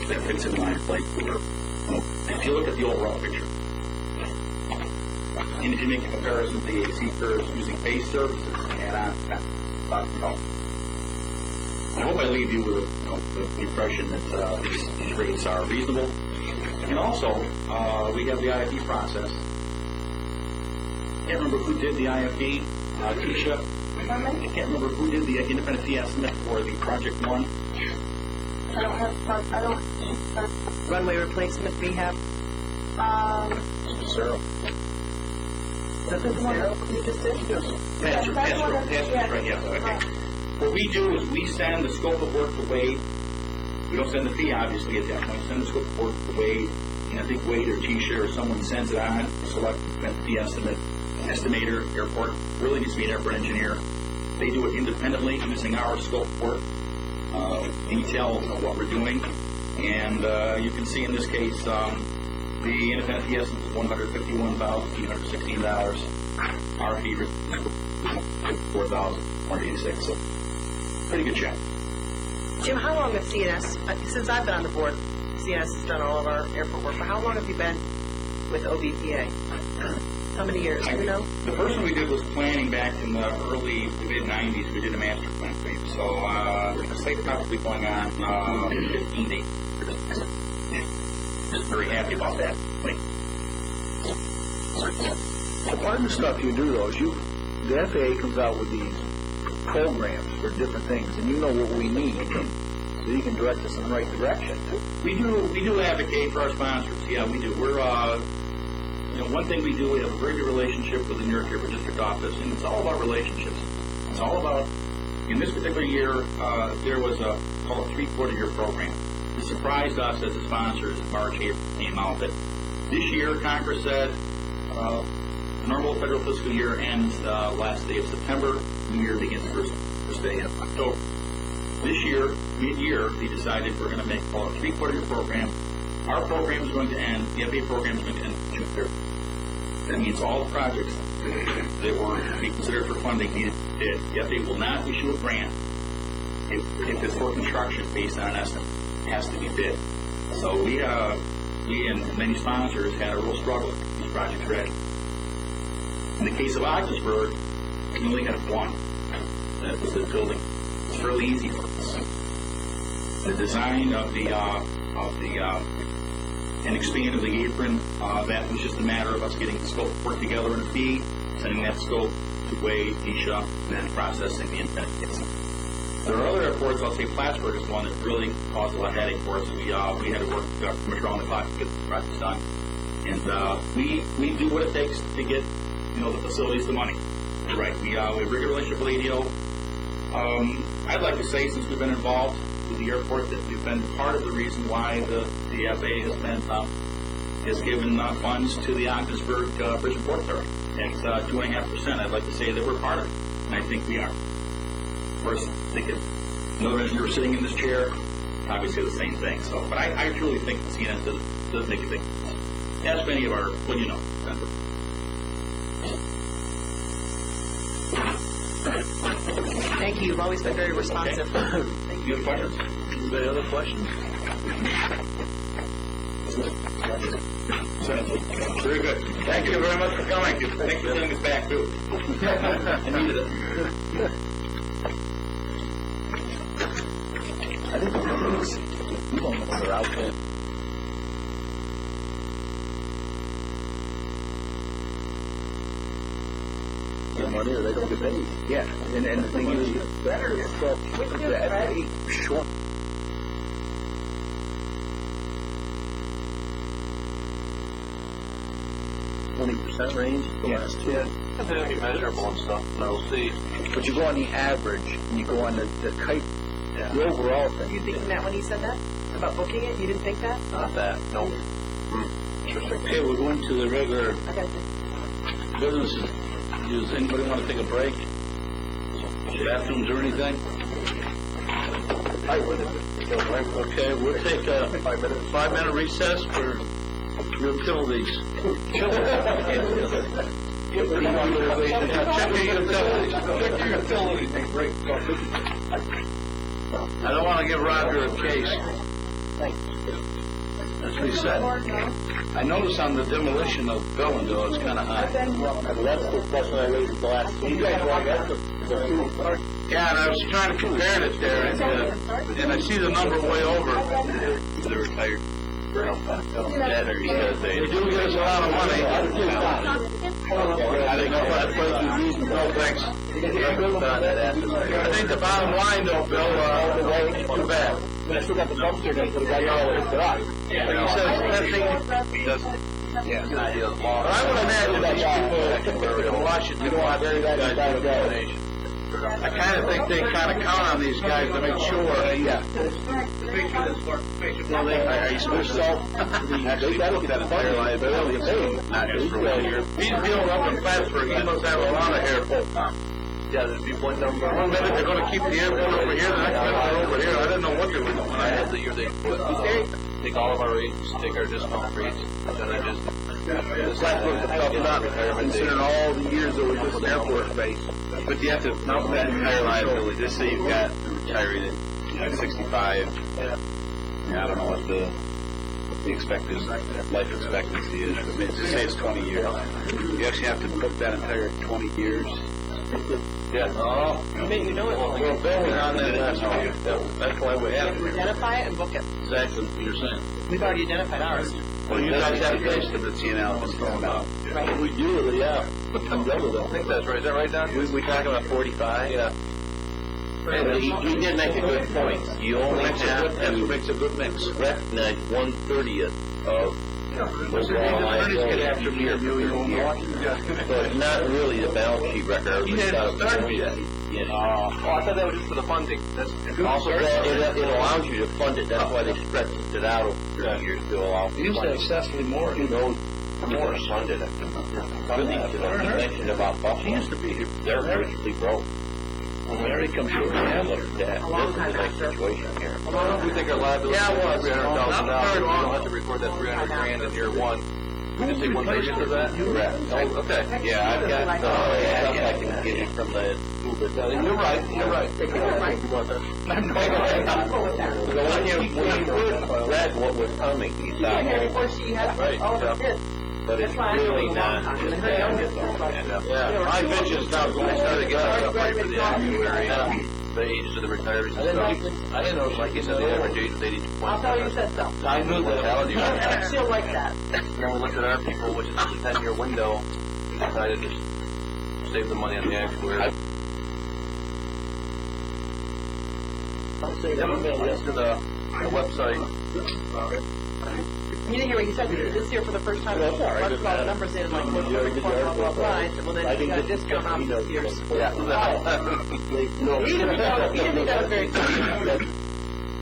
That fits in line with if you look at the overall picture. And if you make a comparison to the AC curves using base services and add on, I hope I leave you with the impression that these rates are reasonable. And also, we have the IFE process. Can't remember who did the IFE, Keisha. I can't remember who did the independent fee estimate for the Project 1. Runway replacement rehab. Sarah. That's the one you just did? That's right, yes, okay. What we do is we send the scope of work to Wade. We don't send the fee, obviously, at that point. Send the scope of work to Wade, and I think Wade or Keisha or someone sends it on, select the estimator, airport. Really needs to be an airport engineer. They do it independently using our scope of work, details of what we're doing. And you can see in this case, the independent fee estimate is $151,216. Our fee is $4,186. So, pretty good check. Jim, how long have CNS, since I've been on the board, CNS has done all of our airport work, but how long have you been with OBPA? How many years, do you know? The first one we did was planning back in the early to mid-90s. We did a master plan phase. So, I say probably going on 15 days. Just very happy about that. Part of the stuff you do, though, is the FAA comes out with these programs for different things, and you know what we need, so you can direct us in the right direction. We do advocate for our sponsors. Yeah, we do. We're, one thing we do, we have a very good relationship with the New York Airport District Office, and it's all about relationships. It's all about, in this particular year, there was called a 3/4-year program. It surprised us as the sponsors. March, April came out that this year Congress said the normal federal fiscal year ends last day of September. New year begins first day of October. This year, mid-year, we decided we're going to make a 3/4-year program. Our program is going to end. The FAA program is going to end June 30th. That means all the projects that were to be considered for funding needed to bid. The FAA will not issue a grant if it's for construction based on an estimate. It has to be bid. So we and many sponsors had a real struggle to get these projects ready. In the case of Ogdensburg, we only had one. That was the building. It's fairly easy for us. The design of the and expand of the apron, that was just a matter of us getting the scope work together in a fee, sending that scope to Wade, Nisha, and then processing the independent case. There are other airports, I'll say Plattsburgh is one that really caused a lot of headache for us. We had to work pretty much around the clock to get the projects done. And we do what it takes to get the facilities the money. Right. We have a very good relationship with ADO. I'd like to say, since we've been involved with the airport, that we've been part of the reason why the FAA has given funds to the Ogdensburg Bridge and Port Authority at 2.5%. I'd like to say that we're part of it, and I think we are. Of course, I think if another engineer sitting in this chair, obviously the same thing. So, but I truly think the CNS does make a big difference. As many of our, members. Thank you. You've always been very responsive. Okay. You have questions? Anybody other questions? Very good. Thank you very much for coming. Thanks for sending us back, too. I needed it. I think we don't know if they're out there. Money or they don't get paid. Yeah, and the thing is, better the FAA short. % range. Yes. Yeah. It's going to be measurable and stuff. We'll see. But you go on the average, and you go on the kite, the overall thing. You thinking that when he said that about booking it? You didn't think that? Not that. Nope. Interesting. Okay, we're going to the regular businesses. Does anybody want to take a break? Bathrooms or anything? I would. Okay, we'll take a 5-minute recess for utilities. Check your utilities. I don't want to give Roger a case. That's what he said. I noticed on the demolition of the building, though, it's kind of high. That's the question I raised at the last. Yeah, and I was trying to compare it there, and I see the number way over. They're retired. Better because They do get us a lot of money. I think that place is reasonable. No, thanks. I think the bottom line, though, Bill, is too bad. I still got the dumpster there for the guy always put up. Yeah, he says that thing. Yeah. But I would imagine these people in Washington want these guys to donation. I kind of think they kind of count on these guys to make sure. Well, are you supposed to sell? They got to get that their liability paid. Not just for 1 year. He's dealing up in Plattsburgh. He must have a lot of airport. Yeah, there'd be one number. One minute they're going to keep the airport over here, the next minute they're over here. I didn't know what they were doing. I had the year they put, take all of our rates, take our discount rates, and then I just. Plattsburgh's a tough nut, considering all the years that was just airport space. But you have to mount that entire liability. Just say you've got a retiree that at 65. Yeah, I don't know what the expected life expectancy is. But they say it's 20 years. You actually have to book that entire 20 years. Yeah. Oh. You know it. We're building on that last week. That's why we have it. Identify it and book it. Exactly what you're saying. We've already identified ours. Well, you guys have to the TNL and throw them out. Right. We do, yeah. I'm done with I think that's right. Is that right, Don? We talking about 45? Yeah. And he did make a good point. You only have That's what to makes a good mix. recognize 1/30th of overall Get after me and you, So it's not really the balance sheet record. He hadn't started yet. Oh, I thought that was just for the funding. That's also It allows you to fund it. That's why they stretched it out over 3 years to allow He used to have Cecily Moore. those more funded. You mentioned about Buffalo. She used to be here. They're virtually broke. Mary comes over and look at that. A long This time is a after. situation here. we think our liability Yeah, it was. is $300,000. Not very We long. don't have to record that $300,000 in year one. We just take 1/30 for that. Correct. Oh, okay. Yeah, I've got stuff I can get it from the school. You're right. You're right. So when you read what was coming, you Yeah, thought, before she had Right, all yeah. of this. but it's That's why I knew it really was a long not. time. It's And her youngest was like, Yeah. My vision's now going to start again. Got right for the actuary, the ages of the retirees and stuff. I didn't know. Like you said, the average age is 82. I'll tell you said so. I knew that. She'll like that. And then we looked at our people, which is a 10-year window, we decided to save the money on the actuary. Links to the website. You didn't hear what he said. This year for the first time, once all the numbers in, like, blah, blah, blah. I said, well, then you got a discount off this year's. Yeah. He didn't think that was very good.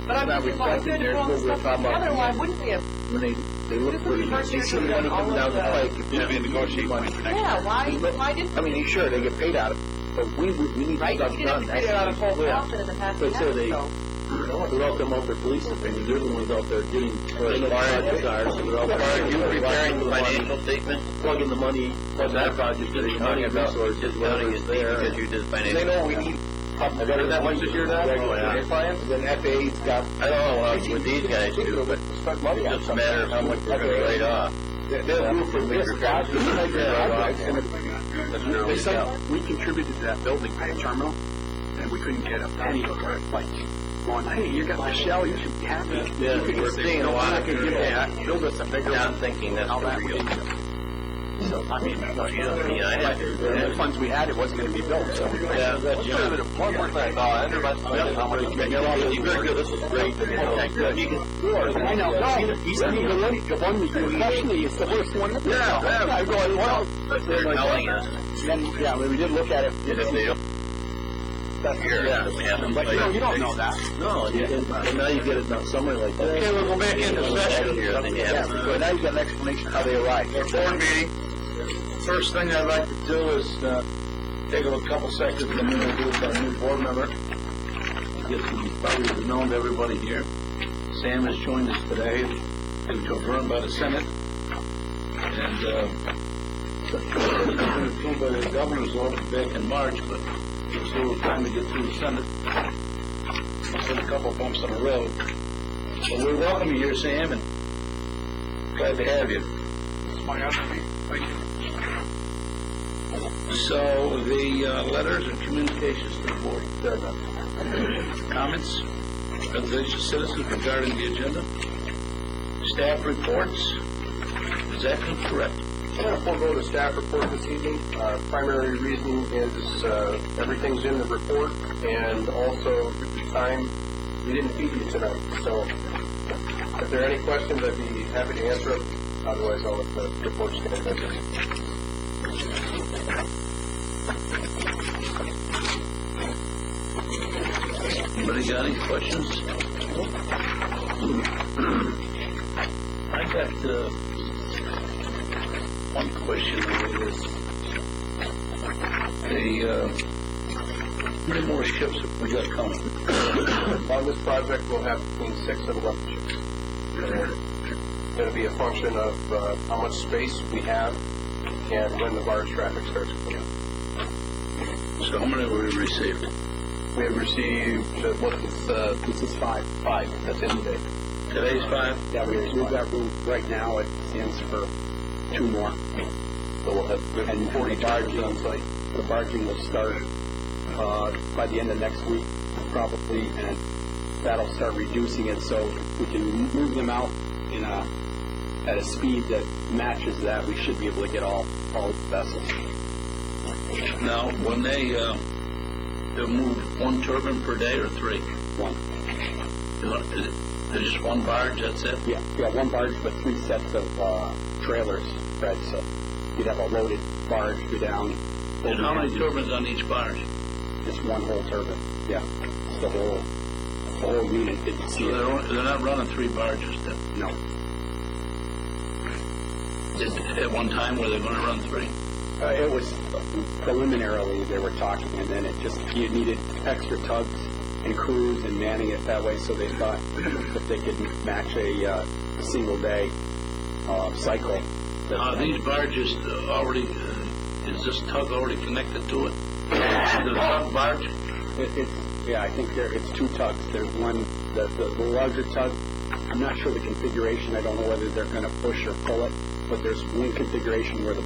But I'm just like, good to all the stuff together, why wouldn't we have? When they look for This was the first year the we've money done coming all down of the the- pike. You should be negotiating money for next year. Yeah, why didn't I mean, sure, they get paid out of it, but we need right? stuff You didn't have done. to figure it out a whole profit in the past. They say they, so. without them out there police opinion, they're the ones out there getting, As far as you preparing the financial statement, plugging the money, plugging that project, getting money, resources, just whatever counting is it there. because you did the They financial. know we need. Have you heard that much this year, Don? Yeah. Clients? Then FAA's got. I don't know how with these guys do, but Spend money on it's just a matter of how much we're going to write off. They'll do for this, guys, just like that. That's true. They said we contributed to that building for the terminal, and we couldn't get a penny for it. Like, going, hey, you got Michelle, you should be happy. Yeah, we're seeing a lot of Yeah, build us a bigger not one. thinking that's How the that real. would So, I mean, I have the funds we had, it wasn't going to be built, so. Yeah, that's One more thing, Andrew, how much you very good. This is great. Okay, good. You can I know, no, he's the link, the one that you questioned, it's the first one. Yeah, I'm going, well. They're telling us Then, yeah, we did look at it. that if they don't here, we have them But you don't know that. No, and now you get it done somewhere like that. Okay, we'll go back into session here, then you Yeah, have so now you got an explanation how they arrived. Board meeting. First thing I'd like to do is take a couple seconds to introduce our new board member. Get some probably known to everybody here. Sam has joined us today, been confirmed by the Senate, and been approved by the governor's office back in March, but it's still time to get through the Senate. There's a couple bumps on the road. So we welcome you here, Sam, and glad to have you. So the letters and communications to the board. Comments, presentations of citizens regarding the agenda. Staff reports. Is that correct? I'm going to forego the staff report this evening. Primary reason is everything's in the report, and also due to time, we didn't feed you tonight. So if there are any questions, I'd be happy to answer them. Otherwise, I'll let the report stand as is. Anybody got any questions? I got one question. How many more ships have we got coming? On this project, we'll have between 6 and 11 ships. It's going to be a function of how much space we have and when the barge traffic starts coming up. So how many have we received? We have received, This is five. that's in today. Today's 5? Yeah, we've got room right now. It stands for 2 more. So we'll have 40 barges on site. The barging will start by the end of next week, probably, and that'll start reducing it so we can move them out at a speed that matches that. We should be able to get all vessels. Now, when they'll move 1 turbine per day or 3? 1. There's just 1 barge, that's it? Yeah, 1 barge, but 3 sets of trailers, Fred. So you'd have a loaded barge go down. And how many turbines on each barge? Just 1 whole turbine. Yeah, it's the whole unit. Did you see So it? they're not running 3 barges then? No. At one time, were they going to run 3? It was preliminarily they were talking, and then you needed extra tugs and crews and manning it that way. So they thought if they could match a single day cycle. Are these barges already? Is this tug already connected to it? The tug barge? Yeah, I think it's 2 tugs. There's one, the larger tug. I'm not sure the configuration. I don't know whether they're going to push or pull it, but there's one configuration where the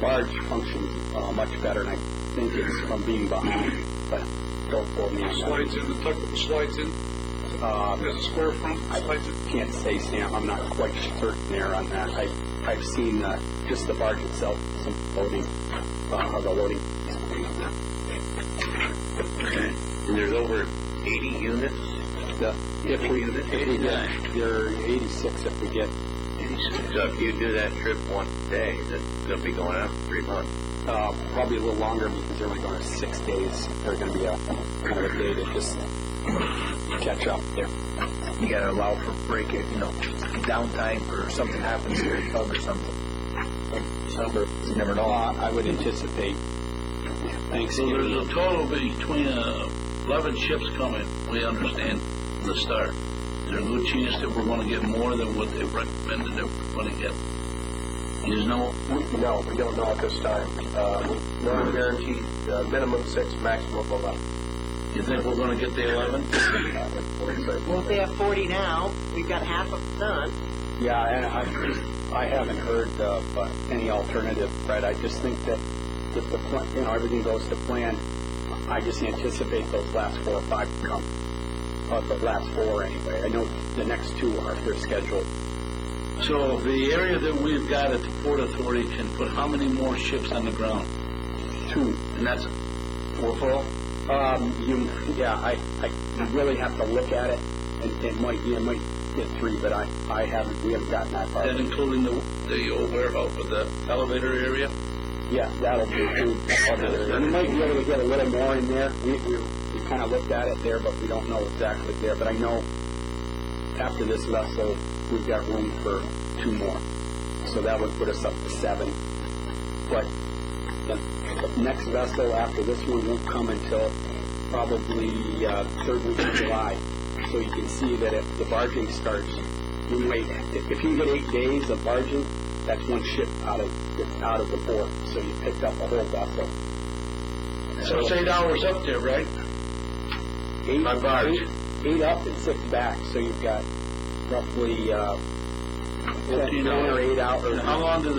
barge functions much better, and I think it's from being behind. But don't quote me on that. Slides in, the tug slides in, there's a square front, slides in. Can't say, Sam. I'm not quite certain there on that. I've seen just the barge itself, some loading, the loading. Okay. And there's over 80 units? If we there are 86 if we get. 86. So if you do that trip one day, that's going to be going out for 3 months. Probably a little longer because they're only going 6 days. They're going to be kind of a day to just catch up there. You gotta allow for break-in, downtime for something happens to your tug or something. Summer, you never know. I would anticipate So Thanksgiving. there's a total between 11 ships coming, we understand, from the start. Is there a good chance that we're going to get more than what they recommended that we're going to get? You just know? No, we don't know at this time. No guaranteed, minimum 6, maximum 11. You think we're going to get the 11? Well, if they have 40 now, we've got half of them done. Yeah, and I haven't heard of any alternative, Fred. I just think that if the everything goes to plan, I just anticipate those last 4 or 5 to come. The last 4 anyway. I know the next 2 are they're scheduled. So the area that we've got at the Port Authority can put how many more ships on the ground? 2. And that's, we're full? I really have to look at it, and it might get 3, but we haven't gotten that far. That including the old warehouse with the elevator area? Yeah, that'll be 2. We might be able to get a little more in there. We kind of looked at it there, but we don't know exactly there. But I know after this vessel, we've got room for 2 more. So that would put us up to 7. But the next vessel after this one won't come until probably 3rd week of July. So you can see that if the barging starts, if you get 8 days of barging, that's 1 ship out of the port. So you picked up a whole vessel. So it's 8 hours up there, right? 8 By barge. 8 up and 6 back. So you've got roughly 14 or 8 hours. And how long do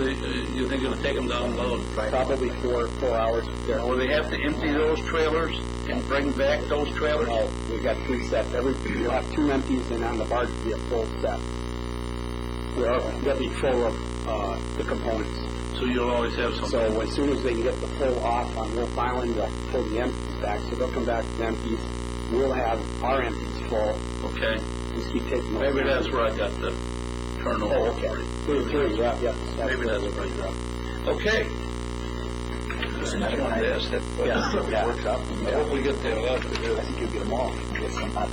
you think it'll take them down the load? Probably 4 hours. There. Will they have to empty those trailers and bring back those trailers? No, we've got 3 sets. You'll have 2 empties, and on the barge will be a full set. They'll be full of the components. So you'll always have some. So as soon as they can get the full off on Wolf Island, they'll pull the empties back. So they'll come back with empties. We'll have our empties full. Okay. Just keep taking those. Maybe that's where I got the turnover. Oh, okay. 3, yeah. Maybe that's right. Okay. I just wanted to ask that. Yeah. Works out. I hope we get the 11. I think you'll get them all. Get some out.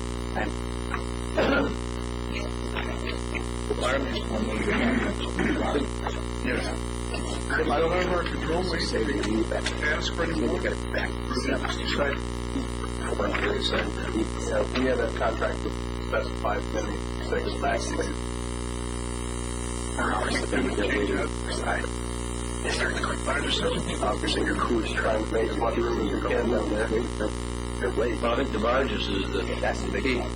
I don't have our control, they say they ask for any more. So we have a contract that specifies minimum 6, maximum 6. Your crews trying to make as much room as you can down there. they're late. Well, I think the barges is That's the big key. one.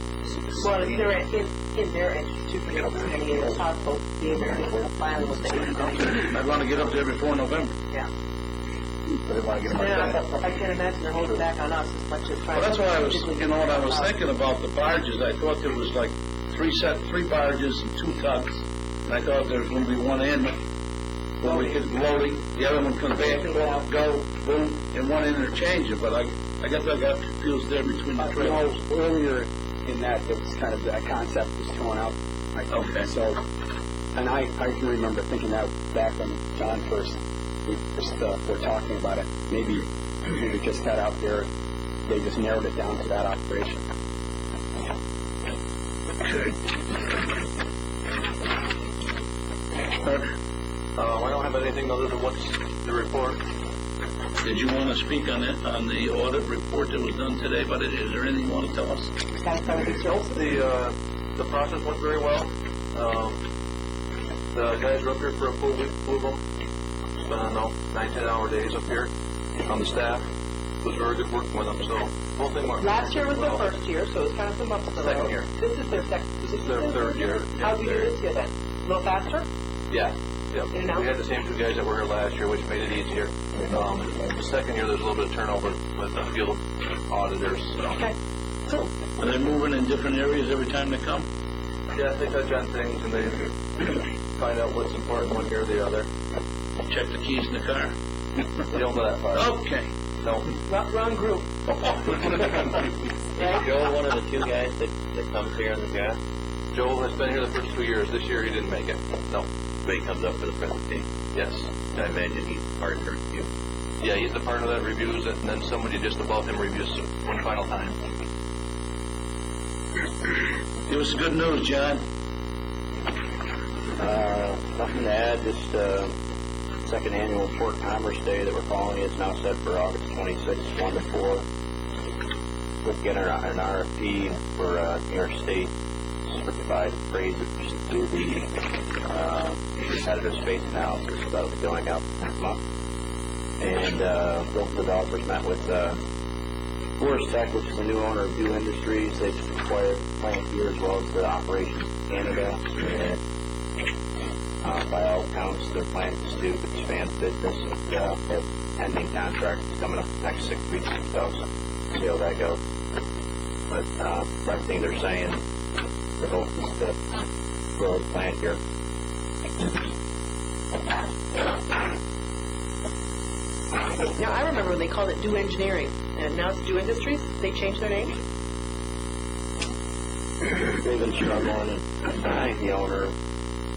Well, if they're in their interest too, because it's many years possible to be able to find what they need. I want to get up there before November. Yeah. They want to get them Yeah, done. but I can't imagine they're holding back on us as much as trying. Well, that's why I was, physically you know, when I was get thinking about the barges, I thought there was like three barges and 2 tugs. And I thought there was going to be one in when we get loading, the other one comes back, go, boom, and one interchangeable. But I guess I got confused there between the three. Earlier in that, there was kind of that concept was thrown out. Right? Okay. So, and I can remember thinking that back when John first were talking about it. Maybe just got out there, they just narrowed it down to that operation. I don't have anything other than what's the report. Did you want to speak on it, on the audit report that was done today? But is there anything you want to tell us? The process went very well. The guys were up here for a full week, 2 of them. Spent, I don't know, 9-10 days up here on the staff. It was very good working with them, so the whole thing went Last year was well. their first year, so it was kind of some bumps in the road. Second year. This is their second. This is their third year. How do you do this year then? A little faster? Yeah. Yep. In and out? We had the same 2 guys that were here last year, which made it easier. The second year, there's a little bit of turnover with a few auditors. So. Okay. Cool. Are they moving in different areas every time they come? Yeah, they touch on things and they find out what's important one here or the other. Check the keys in the car. You don't go that far. Okay. No. Wrong group. Is Joe one of the 2 guys that comes here in the job? Joel has been here the first 2 years. This year he didn't make it. No. But he comes up for the presentation. Yes. I imagine he's part of the review. Yeah, he's the partner that reviews it, and then somebody just above him reviews it one final time. Give us good news, John. Nothing to add, just second annual Port Commerce Day that we're calling is now set for August 26th, 1 to 4. We'll get an RFP for New York State certified appraisers to the competitive space analysis that'll be going out next month. And both developers met with Forest Tech, which is the new owner of Do Industries. They just acquired the plant here as well as the operations in Canada. And by all accounts, their plan is to expand business. And have pending contracts coming up the next 6 weeks or so. See how that goes. But everything they're saying, the hope is to grow the plant here. Now, I remember when they called it Do Engineering, and now it's Do Industries. They changed their name. They've been struggling, and the owner,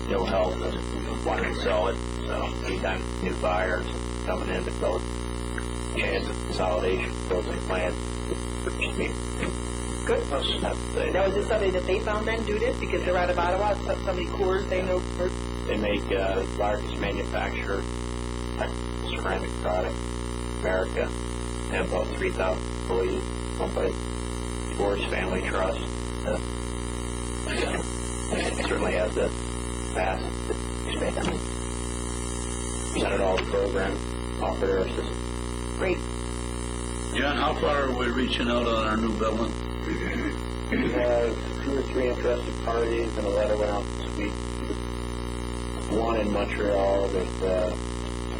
ill health, and wanted to sell it. So anytime new buyers coming in to build, chance of consolidation, building plants, purchase me. Good. Now, is this somebody that they found then, Do did? Because they're out of Ottawa, somebody Coors they know. They make largest manufacturer of ceramic product in America. They have about 3,000 employees. Owned by Forest Family Trust. Certainly has the past to expand. Presented all the programs, offered our assistance. Great. John, how far are we reaching out on our new building? We have 2 or 3 interested parties and a letter went out this week. One in Montreal that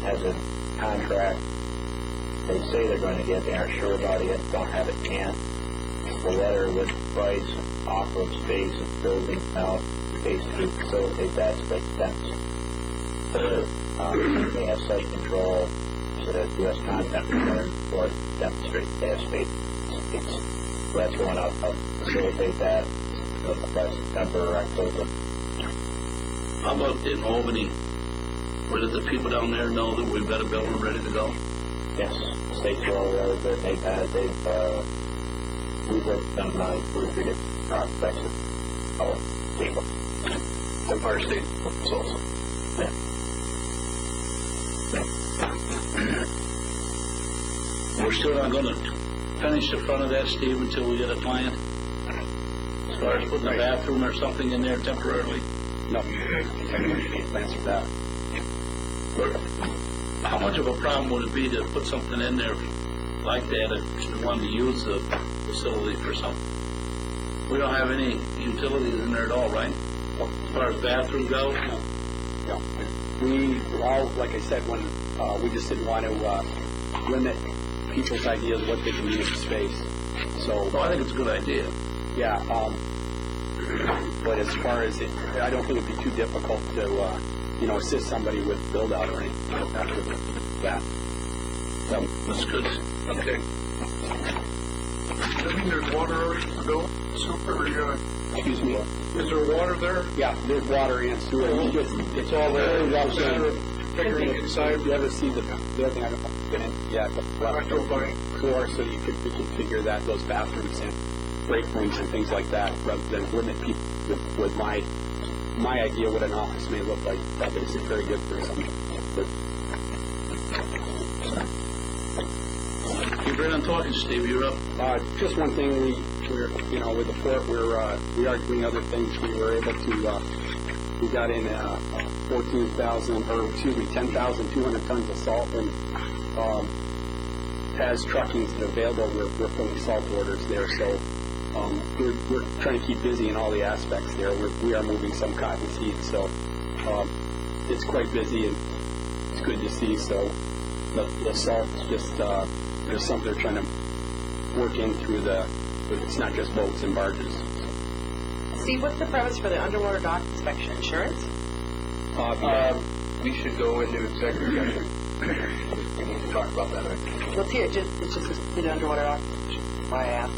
has a contract. They say they're going to get, they aren't sure about it yet, don't have it in hand. The letter with price, offer of space and building out, basically facilitate that space. They have site control, so that U.S. content required for demonstrate they have space. So that's going out to facilitate that by September or October. How about in Albany? Where did the people down there know that we've got a building ready to go? Yes, the state's well aware of it. We've worked on 9 2 or 3 different prospects of our people. Empire State also. We're still not going to finish the front of that, Steve, until we get a client? As far as putting a bathroom or something in there temporarily? No. Plans for that. But how much of a problem would it be to put something in there like that if you wanted to use the facility for something. We don't have any utilities in there at all, right? As far as bathroom goes? No. We all, like I said, when we just didn't want to limit people's ideas of what they can use the space. So Well, I think it's a good idea. yeah, but as far as it, I don't think it'd be too difficult to assist somebody with build out or anything like that. So That's good. Okay. I mean, there's water to go, sewer, excuse me. is there water there? Yeah, there's water and sewer. It's all there. Is there figuring inside? You ever see the building? I don't know if you've been in yet, but I drove by. floor, so you can figure that those bathrooms and break rooms and things like that, rather than limit people with my idea what an office may look like. That makes it very good for some. You've been on talking, Steve. You're up. Just one thing, we're with the port, we are doing other things. We were able to we got in 10,200 tons of salt, and as trucking's available, we're filling salt orders there. So we're trying to keep busy in all the aspects there. We are moving some cotton seed, so it's quite busy and it's good to see. So the salt is just there's something they're trying to work in through it's not just boats and barges. Steve, what's the premise for the underwater dock inspection? Insurance? We should go into executive session. We need to talk about that. Let's hear it. It's just the underwater dock inspection. Why I asked.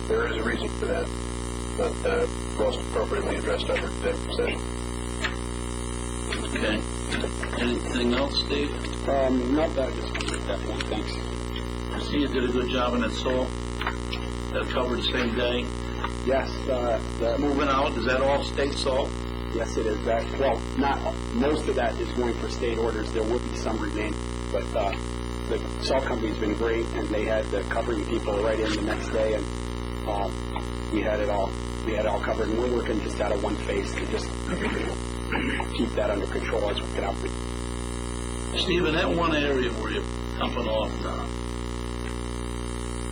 There is a reason for that, but most appropriately addressed under executive session. Okay. Anything else, Steve? No, that just that one. Thanks. I see you did a good job on that salt. That covered the same day. Yes, Moving out, is that all state salt? yes, it is. Well, not most of that is going for state orders. There will be some remain, but the salt company's been great, and they had the covering people right in the next day, and we had it all covered. And we're working just out of one face to just keep that under control as we get out. Steve, in that one area where you're dumping off,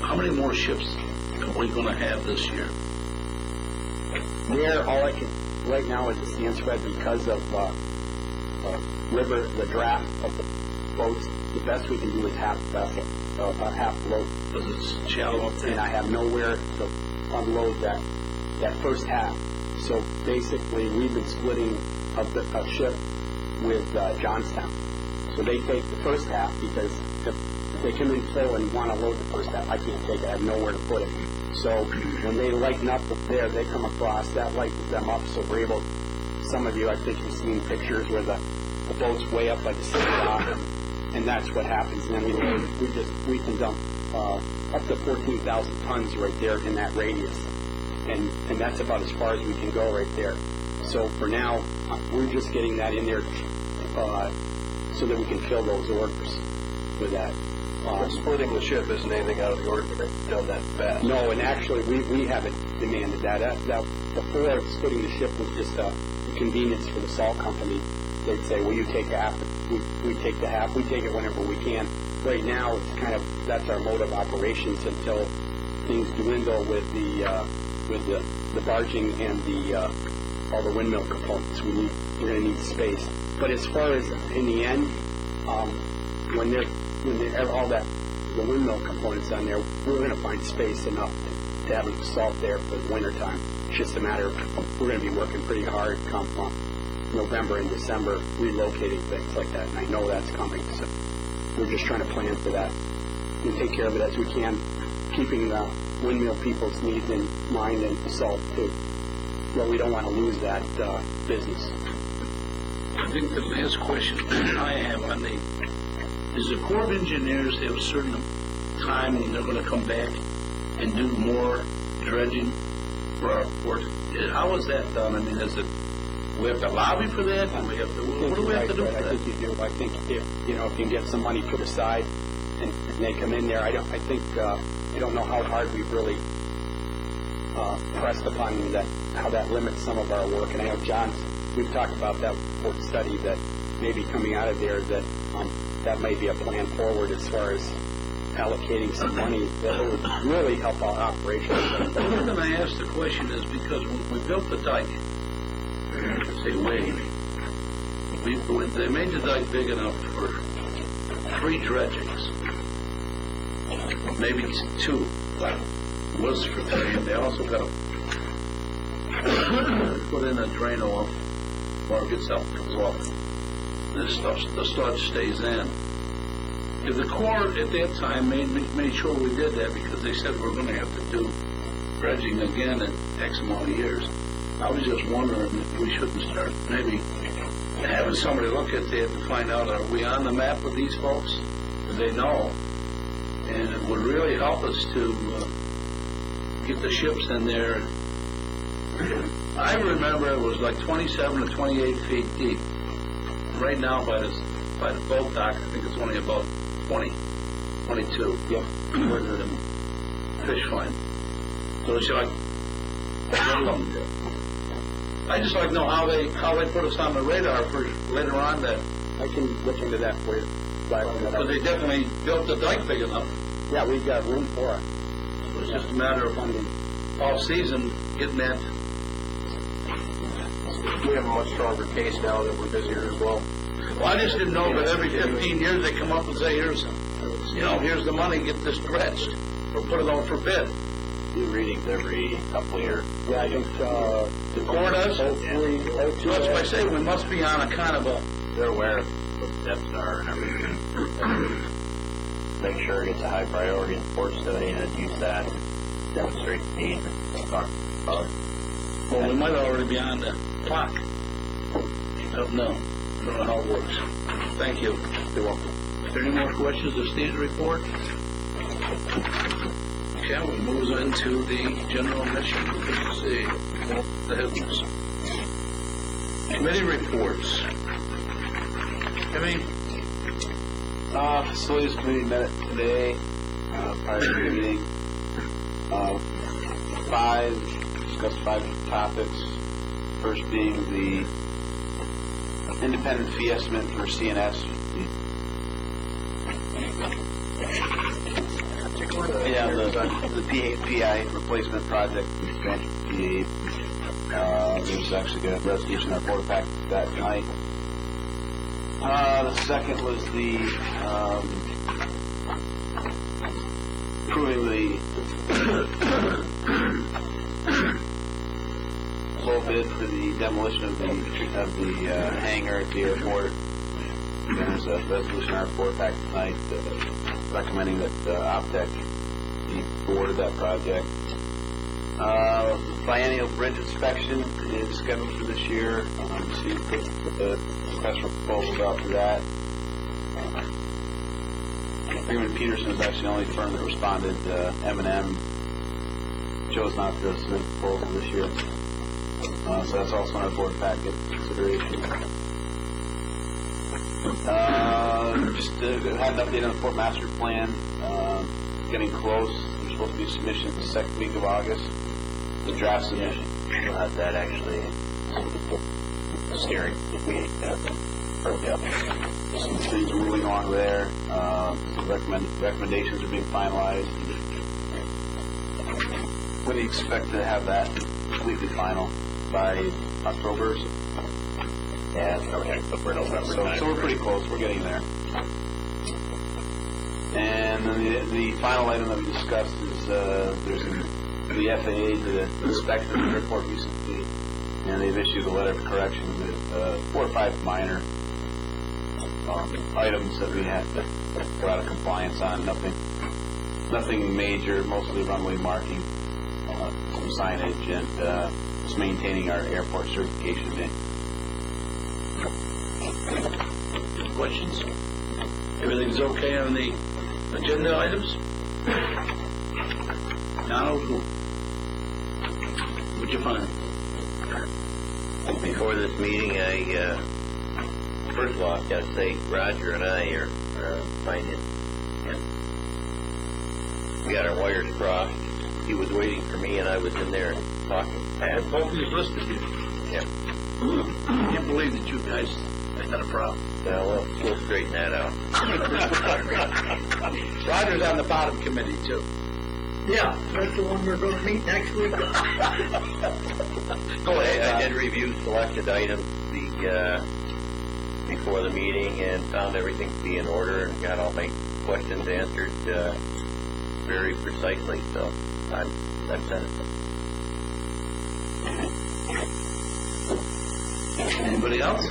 how many more ships are we going to have this year? There, all I can right now is the sand spread because of the draft of the boats. The best we can do is half vessel, half load, Because it's shallow up and there. I have nowhere to unload that first half. So basically, we've been splitting a ship with Johnstown. So they take the first half because if they come in full and want to load the first half, I can't take it. I have nowhere to put it. So when they lighten up there, they come across, that lightens them up. So we're able, some of you, I think you've seen pictures where the boat's way up by the city dock, and that's what happens. And then we can dump up to 14,000 tons right there in that radius. And that's about as far as we can go right there. So for now, we're just getting that in there so that we can fill those orders with that. Splitting the ship isn't anything out of the ordinary. We've done that fast. No, and actually, we haven't demanded that. That before splitting the ship was just a convenience for the salt company. They'd say, "Well, you take half. We take the half. We take it whenever we can." Right now, it's kind of that's our mode of operations until things dwindle with the barging and all the windmill components. We're going to need space. But as far as in the end, when they have all the windmill components on there, we're going to find space enough to have the salt there for the winter time. It's just a matter of we're going to be working pretty hard come November and December, relocating things like that, and I know that's coming. So we're just trying to plan for that and take care of it as we can, keeping the windmill people's needs in mind and the salt too. But we don't want to lose that business. I think the last question I have on is the Corps of Engineers have a certain time when they're going to come back and do more dredging for our port. How is that done? I mean, we have to lobby for that? Do we have to, what do we have to do for I that? think you do. I think if you can get some money put aside and they come in there, I don't know how hard we've really pressed upon them how that limits some of our work. And I know we've talked about that port study that maybe coming out of there that might be a plan forward as far as allocating some money that would really help our operations. The reason I asked the question is because when we built the dike, they made the dike big enough for 3 dredgings, maybe 2. Was for 3, and they also got to put in a drain off or it gets out comes off. The sludge stays in. The Corps at that time made sure we did that because they said we're going to have to do dredging again in X amount of years. I was just wondering if we shouldn't start maybe having somebody look at that to find out, are we on the map with these folks? Do they know? And it would really help us to get the ships in there. I remember it was like 27 to 28 feet deep. Right now by the boat dock, I think it's only about 20, 22. Yeah. Where the fish find. So it's like, I just like to know how they put us on the radar for later on that. I can look into that for you. Because they definitely built the dike big enough. Yeah, we've got room for it. It's just a matter of all season getting that. We have a much stronger case now that we're busier as well. Well, I just didn't know that every 15 years they come up and say, here's the money, get this dredged, or put it on for bid. Do readings every couple of years. Yeah, I think the Corps does. That's why I say we must be on a kind of a. They're aware of what the depths are and everything. Make sure it gets a high priority in the port study and use that to demonstrate the need. Well, we might already be on the clock. I don't know. I don't know how it works. Thank you. You're welcome. Is there any more questions of Steve's report? Okay, we move into the general mission. Let's see. The headlines. Committee reports. Jimmy? Facilities committee met today, prior to the meeting. Discussed 5 topics. First being the independent fee estimate for CNS. The PI replacement project expansion PA. There's actually a resolution in our board pack that night. The second was the approving the low bid for the demolition of the hangar at the airport. There's a resolution in our board pack tonight recommending that OPTEC be awarded that project. Biennial bridge inspection is scheduled for this year. So you put the special proposals out for that. Freeman Peterson is actually the only firm that responded. M&M chose not to submit a proposal this year. So that's also on our board packet consideration. Just had an update on the Port Master Plan. Getting close. There's supposed to be a submission the second week of August. The draft submission. We'll have that actually steering week. Some things are moving along there. Some recommendations are being finalized. When do you expect to have that completely final? By October? Yeah, it's probably October, November. So we're pretty close. We're getting there. And then the final item that we discussed is there's the FAA did an inspection of the airport recently, and they've issued a letter of correction with 4 or 5 minor items that we have to go out of compliance on. Nothing major, mostly runway marking, some signage, and just maintaining our airport certification. Questions? Everything's okay on the agenda items? Donald, what'd you find? Before this meeting, first of all, I've got to say, Roger and I are finding, we got our wires crossed. He was waiting for me, and I was in there talking to Pat. Both of you listed here. Yeah. I can't believe that you guys Not a problem. Yeah, we'll straighten that out. Roger's on the bottom committee too. Yeah, that's the one we're gonna meet next week. Go I ahead. did review selected items before the meeting and found everything to be in order and got all my questions answered very precisely. So I'm satisfied. Anybody else?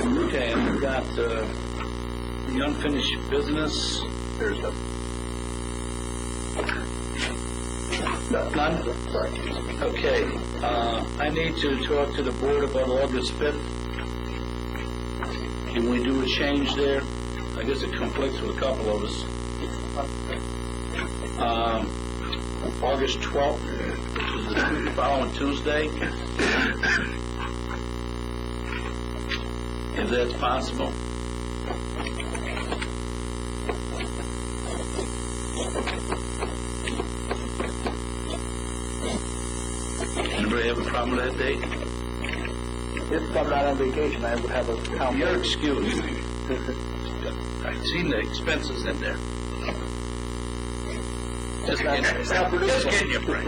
Okay, we've got the unfinished business. There's none? Okay, I need to talk to the board about August 5th. Can we do a change there? I guess it conflicts with a couple of us. August 12th, which is the following Tuesday. If that's possible. Anybody have a problem with that date? If I'm not on vacation, I would have a conflict. You're excused. I've seen the expenses in there. Just getting you, Frank.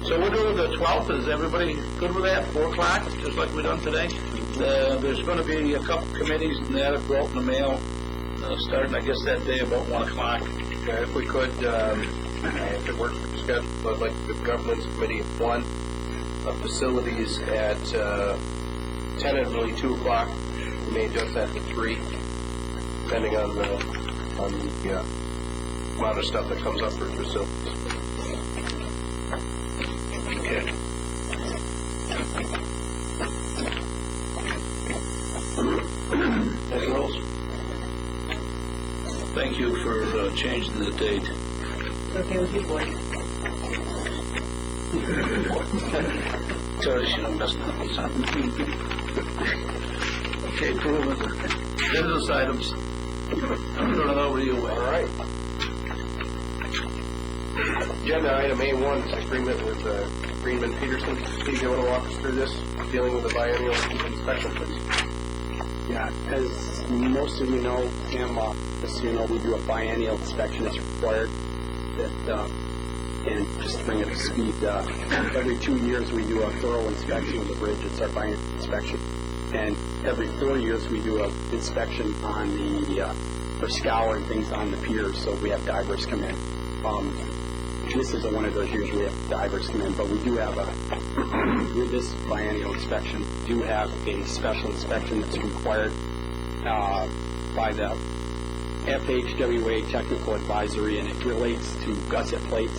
So we'll go with the 12th. Is everybody good with that? 4 o'clock, just like we done today? There's going to be a couple committees and that'll go out in the mail, starting, I guess, that day about 1 o'clock. If we could, if it works for the schedule, I'd like the governance committee at 1, facilities at tentatively 2 o'clock. We may adjust that to 3, depending on the amount of stuff that comes up for facilities. Okay. Anything else? Thank you for changing the date. It's okay with you, boy. Sorry, she don't mess up something. Okay, approval. Business items. I'm turning it over to you. All right. Agenda item A1 is agreement with Greenman Peterson. Steve, you want to walk us through this, dealing with the biennial inspection, please? Yeah, as most of you know, Tim, just so you know, we do a biennial inspection that's required. And just to bring it to speed, every 2 years we do a thorough inspection of the bridge. It's our biennial inspection. And every 4 years we do an inspection on for scour and things on the piers, so we have divers come in. This is one of those years we have divers come in, but we do have with this biennial inspection, do have a special inspection that's required by the FHWA Technical Advisory, and it relates to gusset plates.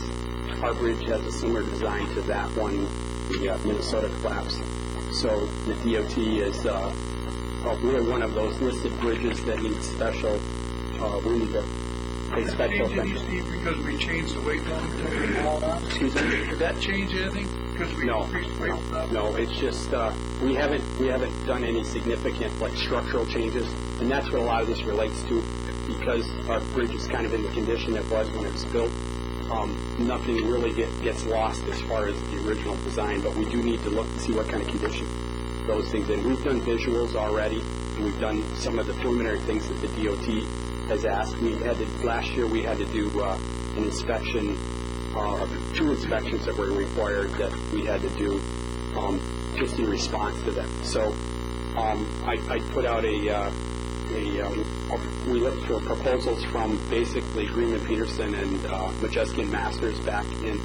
Our bridge has a similar design to that one, the Minnesota collapse. So the DOT is we're one of those listed bridges that need special. We need a special Change anything because we changed the weight limit and all that? Excuse me? Did that change anything? Because we No. increased the weight limit? No, it's just we haven't done any significant like structural changes, and that's what a lot of this relates to, because our bridge is kind of in the condition it was when it was built. Nothing really gets lost as far as the original design, but we do need to look and see what kind of condition those things in. We've done visuals already, and we've done some of the preliminary things that the DOT has asked. Last year we had to do an inspection, 2 inspections that were required that we had to do just in response to them. So I put out we looked for proposals from basically Greenman Peterson and Majeski and Masters back in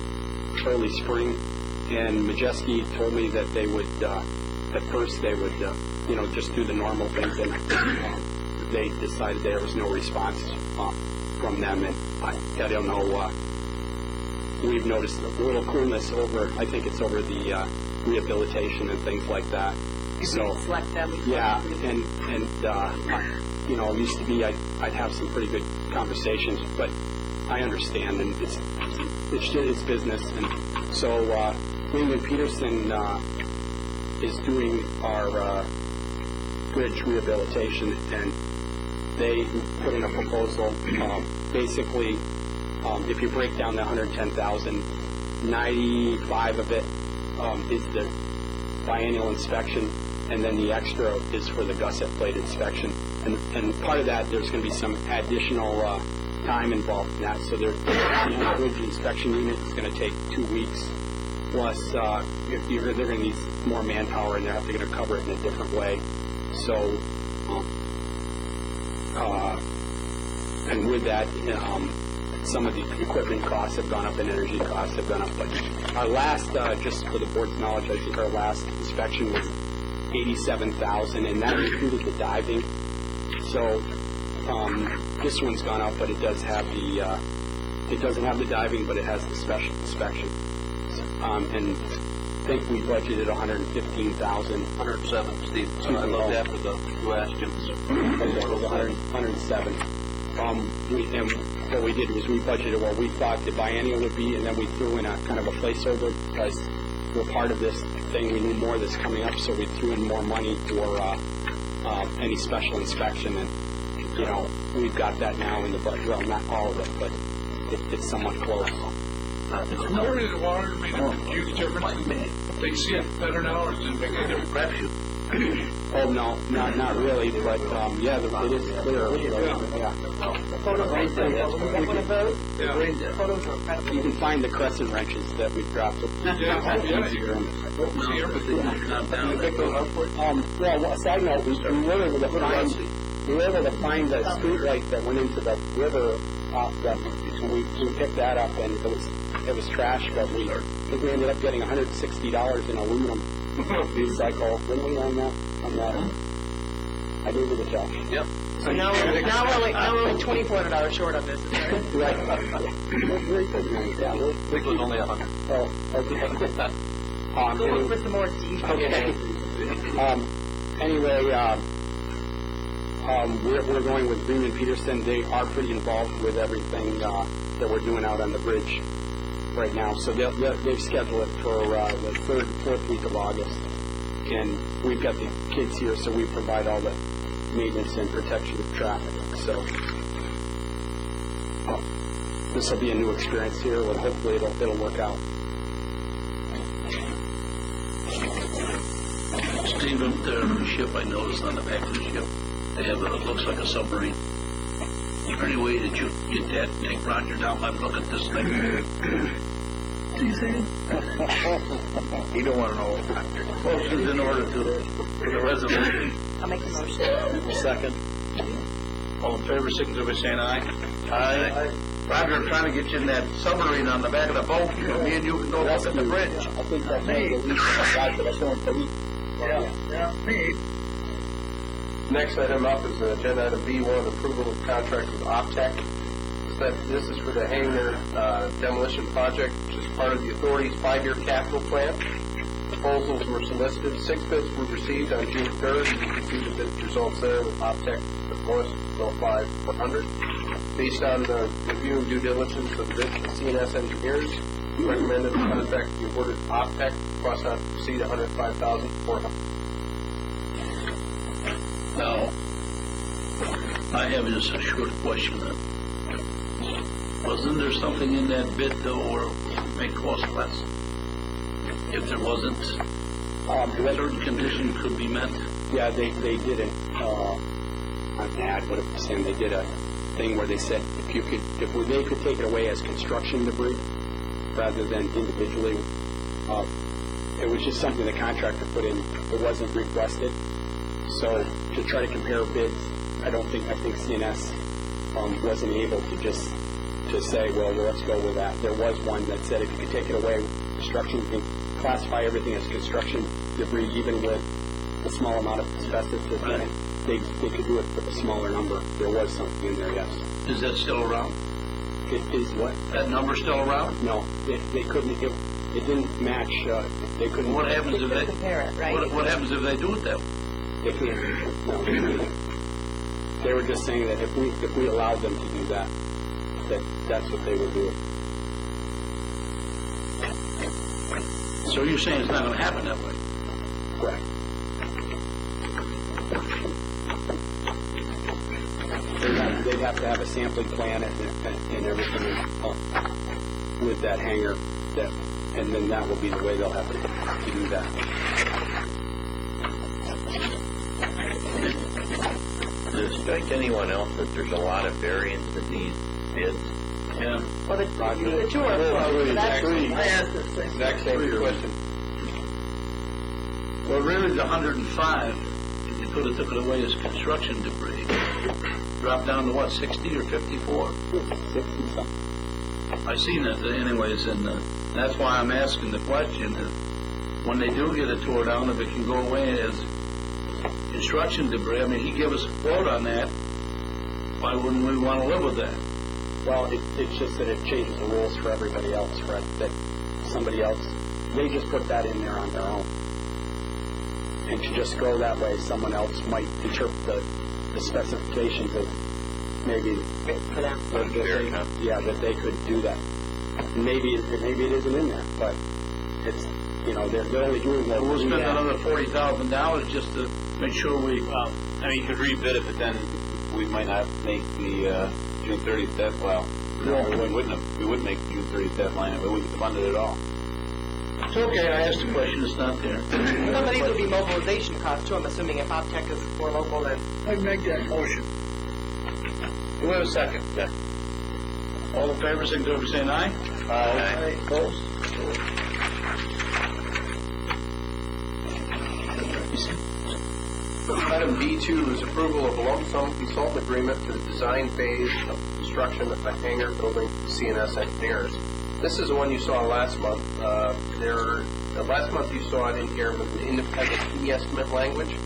early spring, and Majeski told me that they would at first they would just do the normal things, and they decided there was no response from them, and I don't know, we've noticed a little coolness over, I think it's over the rehabilitation and things like that. So, Select them. yeah, and used to be I'd have some pretty good conversations, but I understand, and it's business, and so Greenman Peterson is doing our bridge rehabilitation, and they put in a proposal. Basically, if you break down the $110,000, 95 of it is the biennial inspection, and then the extra is for the gusset plate inspection. And part of that, there's going to be some additional time involved in that. So there's the bridge inspection unit is going to take 2 weeks. Plus, they're going to need more manpower, and they're going to cover it in a different way. So, and with that, some of the equipment costs have gone up and energy costs have gone up. But our last, just for the board's knowledge, I think our last inspection was $87,000, and that included the diving. So this one's gone up, but it does have the it doesn't have the diving, but it has the special inspection. And I think we budgeted $115,000. 107, Steve. I looked after the last year. It was 107. And what we did was we budgeted what we thought the biennial would be, and then we threw in a kind of a placeholder because we're part of this thing. We knew more that's coming up, so we threw in more money for any special inspection. And, you know, we've got that now in the budget. Well, not all of it, but it's somewhat close. Is nobody that water made a huge difference? They see it better now, or does it make any difference? Oh, no, not really, but yeah, it is clear. You can find the crescent wrenches that we dropped. Well, side note, we were able to find the street light that went into the river off the, so we picked that up, and it was trash, but I think we ended up getting $160 in aluminum recycle. Didn't we on that? I gave you the check. Yep. So now we're only $2,400 short on this. Right. I think it was only 100. Oh, okay. Go look for some more, Steve. Okay. Anyway, we're going with Green and Peterson. They are pretty involved with everything that we're doing out on the bridge right now. So they've scheduled it for the 3rd, 4th week of August. And we've got the kids here, so we provide all the maintenance and protection of traffic. So this will be a new experience here, and hopefully it'll work out. Steve, the ship, I noticed on the back of the ship, they have it looks like a submarine. Is there any way that you get that and take Roger down and look at this thing? Do you think? You don't want to know. Motion's in order for the resolution. I'll make the motion. Second. All in favor, signify by saying aye. Aye. Roger, I'm trying to get you in that submarine on the back of the boat. So me and you can go look at the bridge. I think that's me. Me. Next item up is agenda item B1, approval of contract with OPTEC. This is for the hangar demolition project, which is part of the authority's 5-year capital plan. Proposals were solicited. 6 bids were received on June 3rd. You can see the bid results there with OPTEC, the lowest, 5,400. Based on the review and due diligence of the bids from CNS engineers, we recommended the contract be awarded to OPTEC, cost not to exceed $105,400. Now, I have just a short question. Wasn't there something in that bid, though, where it may cost less? If there wasn't, a certain condition could be met? Yeah, they did it. An ad, what it was saying, they did a thing where they said if they could take it away as construction debris rather than individually. It was just something the contractor put in. It wasn't requested. So to try to compare bids, I think CNS wasn't able to just to say, well, let's go with that. There was one that said if you could take it away, construction, you can classify everything as construction debris, even with a small amount of asbestos in it. They could do it for a smaller number. There was something in there, yes. Is that still around? It is what? That number still around? No, they couldn't. It didn't match. They couldn't. What happens if they compare it, right? What happens if they do it that way? They can't. No. They were just saying that if we allowed them to do that, that's what they would do. So you're saying it's not going to happen that way? Correct. They'd have to have a sampling plan and everything with that hangar And then that will be the way they'll have to do that. Like anyone else, that there's a lot of variance in these bids. Yeah. Well, the two are close, so that's, I asked the same. Exact same question. Well, really, the 105, if you could have took it away as construction debris, dropped down to what, 60 or 54? 60-something. I seen that anyways, and that's why I'm asking the question, is when they do get it tore down, if it can go away as construction debris, I mean, he gave us a quote on that, why wouldn't we want to live with that? Well, it's just that it changes the rules for everybody else, right? That somebody else, they just put that in there on their own. And to just go that way, someone else might interpret the specifications of maybe that they could do that. Maybe it isn't in there, but it's, you know, they're only doing what We'll spend another $40,000 just to make sure we. Well, I mean, you could rebid it, but then we might not make the June 30th deadline. Well, we wouldn't make the June 30th deadline, but we wouldn't fund it at all. It's okay, I asked the question, it's not there. Some of these will be mobilization costs too, I'm assuming if OpTech is more local than. I make that motion. Do we have a second? Yeah. All in favor, signify by saying aye. Aye. Opposed? Item B2 is approval of a lump sum consultant agreement for the design phase of construction of a hangar building for CNS engineers. This is the one you saw last month. Last month you saw it in here with an independent fee estimate language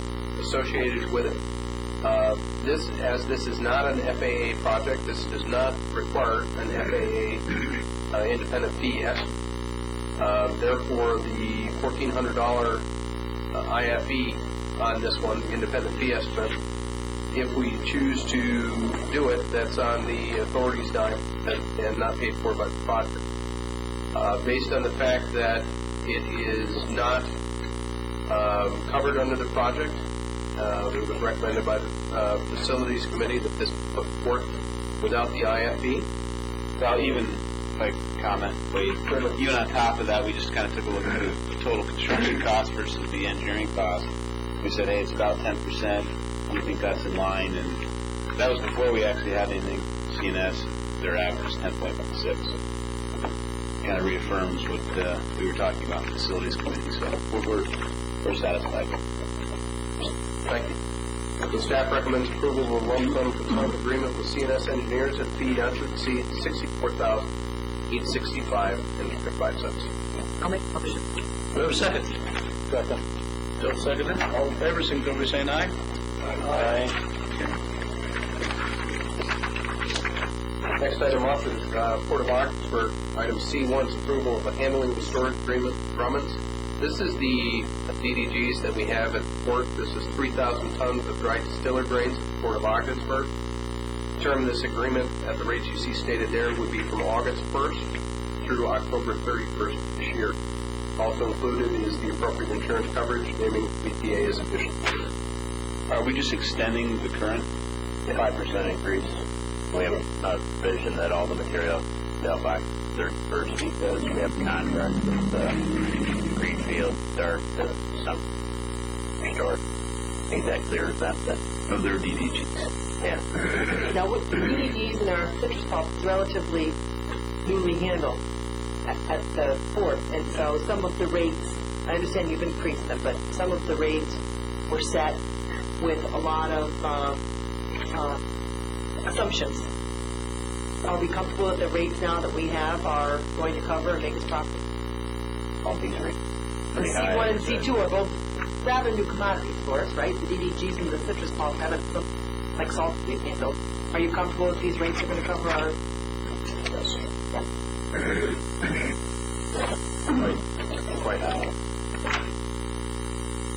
associated with it. This is not an FAA project, this does not require an FAA independent fee estimate. Therefore, the $1,400 IFE on this one, independent fee estimate, if we choose to do it, that's on the authority's dime and not paid for by the project. Based on the fact that it is not covered under the project, it was recommended by the facilities committee that this put forth without the IFE. Well, even like comment, even on top of that, we just kind of took a look at the total construction cost versus the engineering cost. We said, hey, it's about 10%. We think that's in line, and that was before we actually had anything. CNS, their average is 10.16. Kind of reaffirms what we were talking about in the facilities committee. So we're satisfied. Thank you. The staff recommends approval of a lump sum consultant agreement with CNS engineers at a fee not to exceed $64,865.05. I'll make the motion. Do we have a second? Second. Still seconded. All in favor, signify by saying aye. Aye. Next item up is Port of Ogdensburg. Item C1 is approval of a handling and storage agreement with Brummans. This is the DDGs that we have at the port. This is 3,000 tons of dry distiller grains at the Port of Ogdensburg. The term of this agreement, at the rates you see stated there, would be from August 1st through October 31st this year. Also included is the appropriate insurance coverage, naming BPA as additional. Are we just extending the current 5% increase. We have a provision that all the material sell by 31st because we have contracts with Greenfield, Dark, some store. Ain't that clear as that? of their DDGs? Yeah. Now, with the DDGs and our citrus pulp is relatively newly handled at the port, and so some of the rates, I understand you've increased them, but some of the rates were set with a lot of assumptions. Are we comfortable that the rates now that we have are going to cover and make us profit? All these rates. The C1 and C2 are both rather new commodities for us, right? The DDGs and the citrus pulp haven't looked like salt we've handled. Are you comfortable that these rates are going to cover our... Quite high.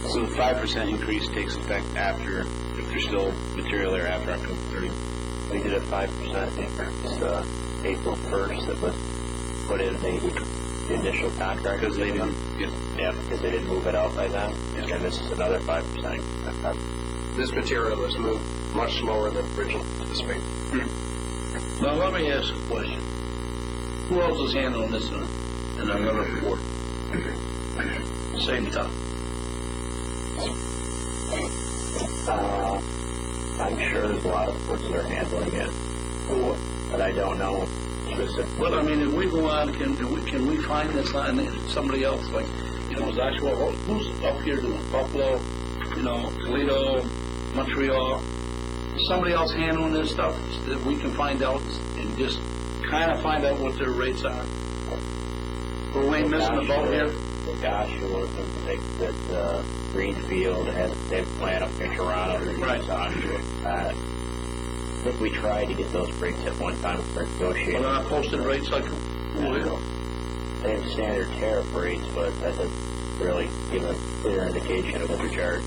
So the 5% increase takes effect after, if there's still material there after October 30th. We did a 5% increase April 1st that was put in the initial contract. Because they didn't get... Yeah, because they didn't move it out by then. Yeah. And this is another 5%. This material has moved much slower than originally anticipated. Now, let me ask a question. Who else is handling this and another 4. Same time. I'm sure there's a lot of sports that are handling it, but I don't know specifically. Well, I mean, if we go on, can we find this on somebody else? Like, you know, Joshua, who's up here doing Buffalo, you know, Toledo, Montreal? Somebody else handling this stuff that we can find out and just kind of find out what their rates are. But we ain't missing the boat here. Gosh, it was that Greenfield has their plant up in Toronto. Right. I think we tried to get those rates at one time for negotiating. Well, they're not posted rates like they have standard tariff rates, but that doesn't really give a clear indication of what they're charged.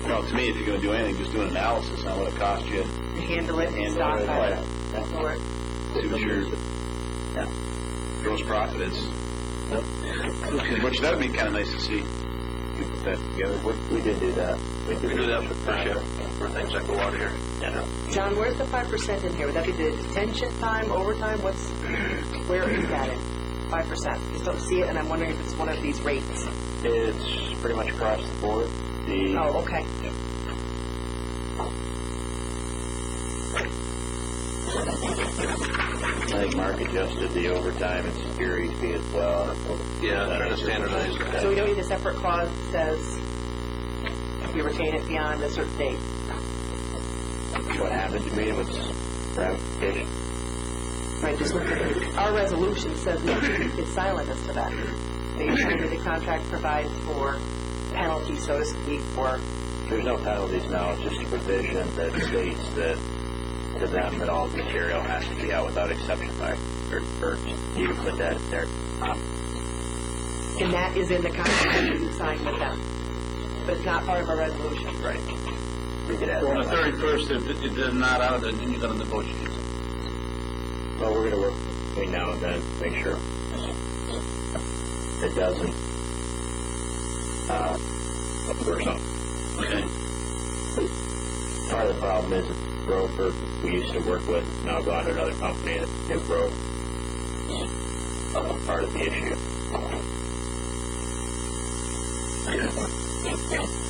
Well, to me, if you're going to do anything, just do an analysis on what it costs you. Handle it and stock it. For it. See what your gross profit is. Which that would be kind of nice to see. You put that together. We did do that. We do that for first shift, for things that go out here. Yeah. John, where's the 5% in here? Would that be the detention time, overtime? Where is that in? 5%. Just don't see it, and I'm wondering if it's one of these rates. It's pretty much across the board. Oh, okay. I think Mark adjusted the overtime and security fee as well. Yeah, trying to standardize that. So we don't need a separate clause that says we retain it beyond a certain date. What happened to me was ramification. Right, just look at it. Our resolution says it's silent as to that. The contract provides for penalties, so to speak, for... There's no penalties now. It's just a provision that states that to them that all material has to be out without exception by 31st. You can put that in there. And that is in the contract that you signed with them. But it's not part of our resolution. Right. We could add on the that. 31st, if they're not out of it, then you're going to negotiate. Well, we're going to work between now and then to make sure it doesn't or something. Okay. Part of the problem is the broker we used to work with now gone to another company that broke part of the issue.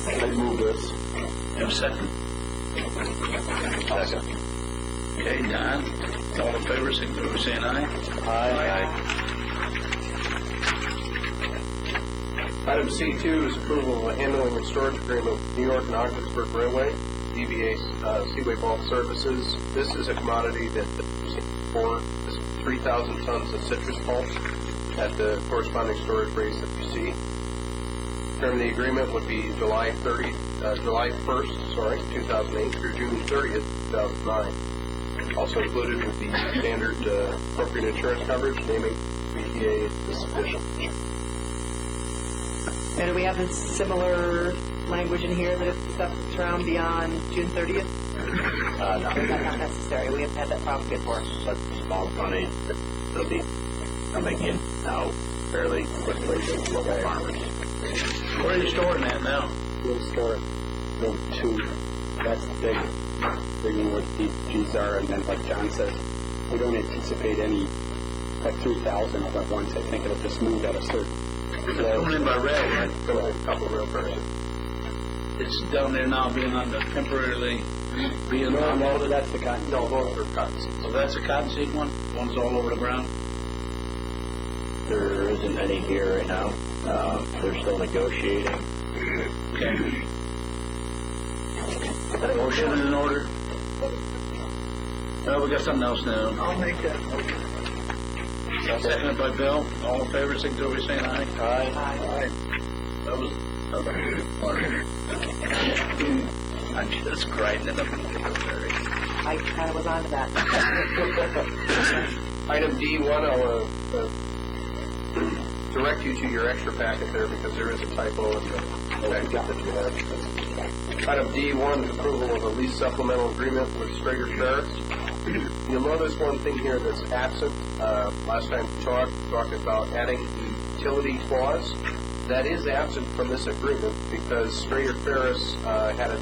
I move this. Have a second. Okay, Don. All in favor, signify by saying aye. Aye. Item C2 is approval of a handling and storage agreement with New York and Ogdensburg Railway, DBA Seaway Bulk Services. This is a commodity that for 3,000 tons of citrus pulp at the corresponding storage rates that you see. Term of the agreement would be July 1st, 2008 through June 30th, 2009. Also included would be standard appropriate insurance coverage, naming BPA as sufficient. And do we have a similar language in here that if stuff is around beyond June 30th? No. Is that not necessary? We haven't had that problem before. Such small money that it'll be coming in now fairly quickly to local farmers. Where are you storing that now? We'll store room 2. That's the big thing where the G's are, and then like John said, we don't anticipate any like 3,000 all at once. I think it'll just move at a certain. It's coming in by rail, right? Go ahead, a couple rail cars. It's down there now being on the temporarily being No, unloaded. that's the kind. No, both are cuts. So that's a cottonseed one? One's all over the ground? There isn't any here right now. They're still negotiating. Okay. Motion in order. Well, we got something else now. I'll make that. Seconded by Bill. All in favor, signify by saying aye. Aye. That was. I'm just grinding it up. I kind of was on to that. Item D1, I'll direct you to your extra packet there because there is a typo in the packet that you have. Item D1 is approval of a lease supplemental agreement with Strager Ferris. You'll notice one thing here that's absent. Last time we talked about adding the utility clause. That is absent from this agreement because Strager Ferris had a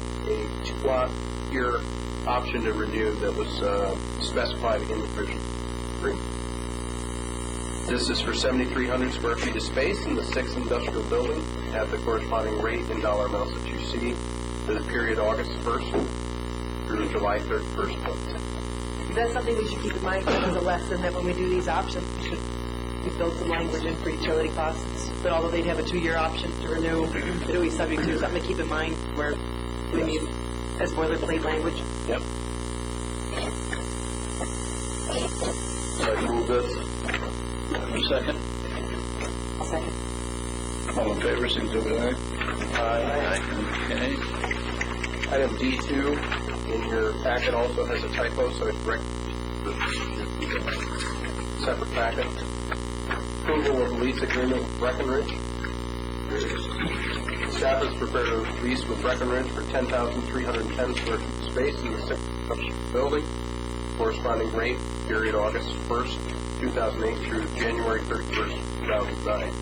2-year option to renew that was specified in the original agreement. This is for 7,300 square feet of space in the 6th industrial building at the corresponding rate in dollar amounts that you see for the period August 1st through July 31st. Is that something we should keep in mind as a lesson, that when we do these options, we build some language in for utility costs? But although they'd have a 2-year option to renew, they're always subject to something to keep in mind where we need as boilerplate language. Yep. So I move this. Second. Second. All in favor, signify with aye. Aye. Okay. Item D2 in your packet also has a typo, so it's separate packet. Approval of lease agreement with Breckenridge. Staff has prepared a lease with Breckenridge for 10,310 square feet of space in the 6th building. Corresponding rate, period August 1st, 2008 through January 31st, 2009.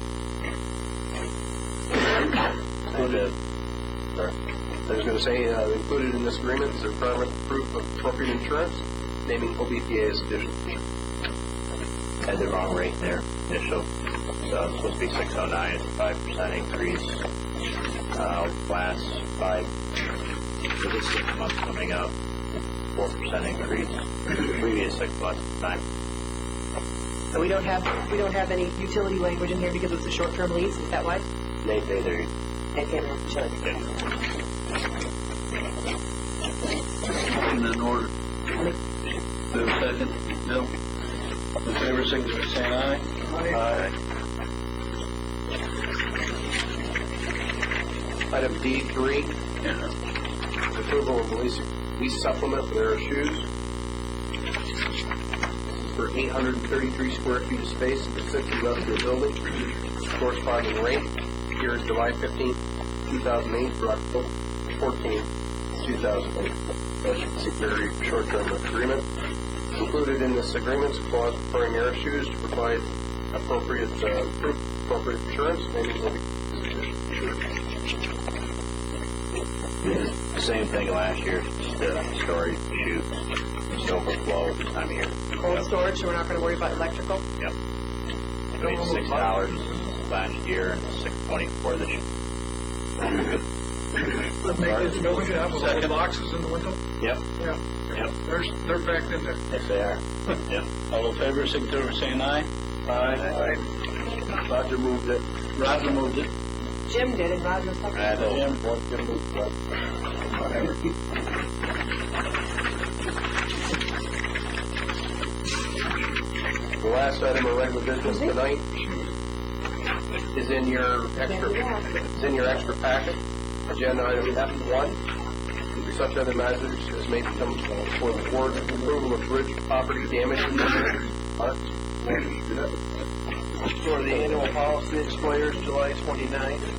I was going to say, included in this agreement is a requirement of proof of appropriate insurance, naming OBPA as additional insurance. Had the wrong rate there, initial. So it's supposed to be 609, it's a 5% increase. Last 5, for this 6 months coming up, 4% increase. Previous 6 months, 9. So we don't have any utility language in here because it's a short-term lease. Is that why? They pay their They can't have utility. Motion in order. Do a second. Bill. In favor, signify by saying aye. Aye. Item D3, Yeah. approval of lease supplement for Air Shoes for 833 square feet of space in the 6th industrial building. Corresponding rate here is July 15, 2008 through October 14, 2008. It's a very short-term agreement. Included in this agreement is a clause requiring Air Shoes to provide appropriate insurance, maybe same thing last year, just storage shoes, just overflow this time of year. Cold storage, so we're not going to worry about electrical. Yep. I paid $6 last year and $6.24 this year. The maintenance building have all the boxes in the window? Yep. Yeah. Yep. They're backed in there. Yes, they are. Yep. All in favor, signify by saying aye. Aye. Roger moved it. Roger moved it. Jim did, and Roger seconded. Jim. The last item of regular business tonight is in your extra packet. Agenda item F1. Such other measures as may become for the board approval of bridge property damage insurance. For the annual policy expires July 29th.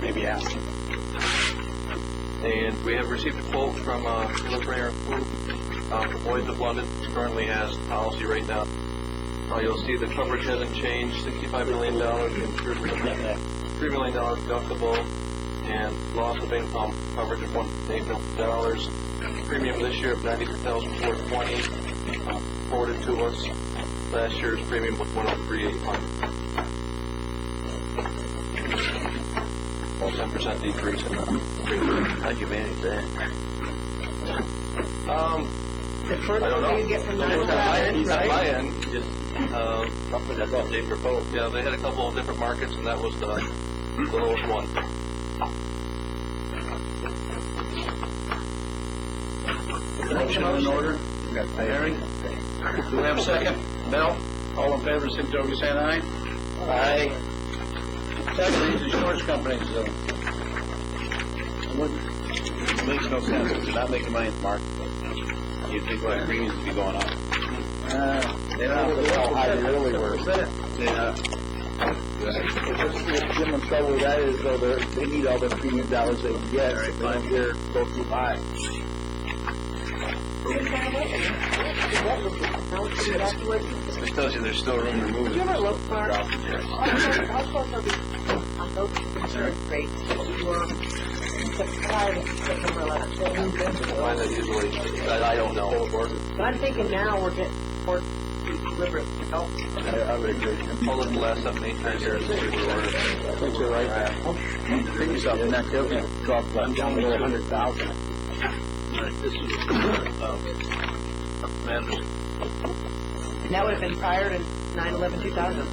Maybe ask. And we have received a quote from Hillibrayer from Lloyd's of London. It currently has policy right now. You'll see the coverage hasn't changed. $65 million insured, $3 million deductible, and loss of income coverage of $1.8 million. Premium this year of $93,420 forwarded to us. Last year's premium was $103,800. Well, 10% decrease in the premium. How'd you manage that? The further I don't know. you get from At 9/11, my right? end, just, that's what they proposed. Yeah, they had a couple of different markets, and that was the lowest one. Motion in order. Harry. Do we have a second? Bill. All in favor, signify by saying aye. Aye. Second, insurance companies. It makes no sense, because they're not making money in the market. You'd think our premiums would be going up. They don't know how high they really were. Yeah. Jim in trouble with that is though they need all the premium dollars they can get, so they don't dare go too high. Which tells you there's still room to move. Did you ever look for, how close are we on those insurance rates that we were prior to September 11th? Mine is usually, I don't know. But I'm thinking now we're getting more deliberately help. I would agree. Pull up the last 7, 8 years here and see where we're at. I think you're right there. Think yourself, and that doesn't drop down below 100,000. This is, Commanders. And that would have been prior to 9/11/2000.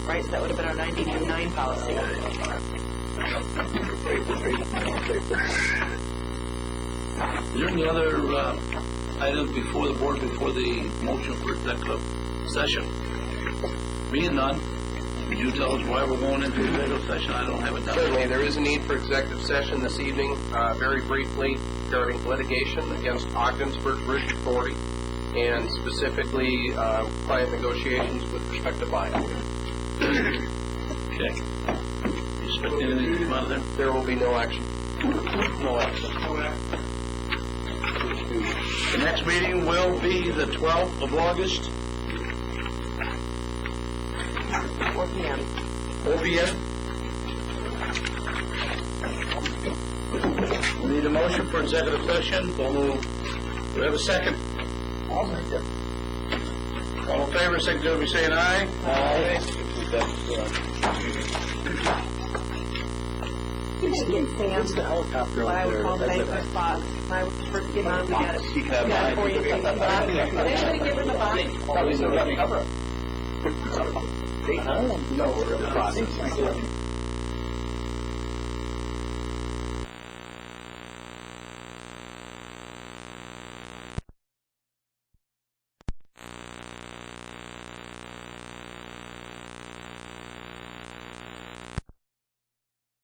Right, so that would have been our 92-9 policy. is there any other items before the board, before the motion for executive session? Being none, could you tell us why we're going into executive session? I don't have it down. Certainly, there is a need for executive session this evening, very briefly, regarding litigation against Ogdensburg Bridge Authority, and specifically, client negotiations with respect to buyout. Okay. You expect anything to come out of there? There will be no action. No action. The next meeting will be the 12th of August, 4 p.m. 4 p.m. We need a motion for executive session. Do we have a second? All in favor, signify by saying aye. You should get Sam The helicopter what I up would there. call the banquet box. When I was first getting on, we got it. We got it for you. Did anybody give him the box? Probably the cover. No, we're in the process.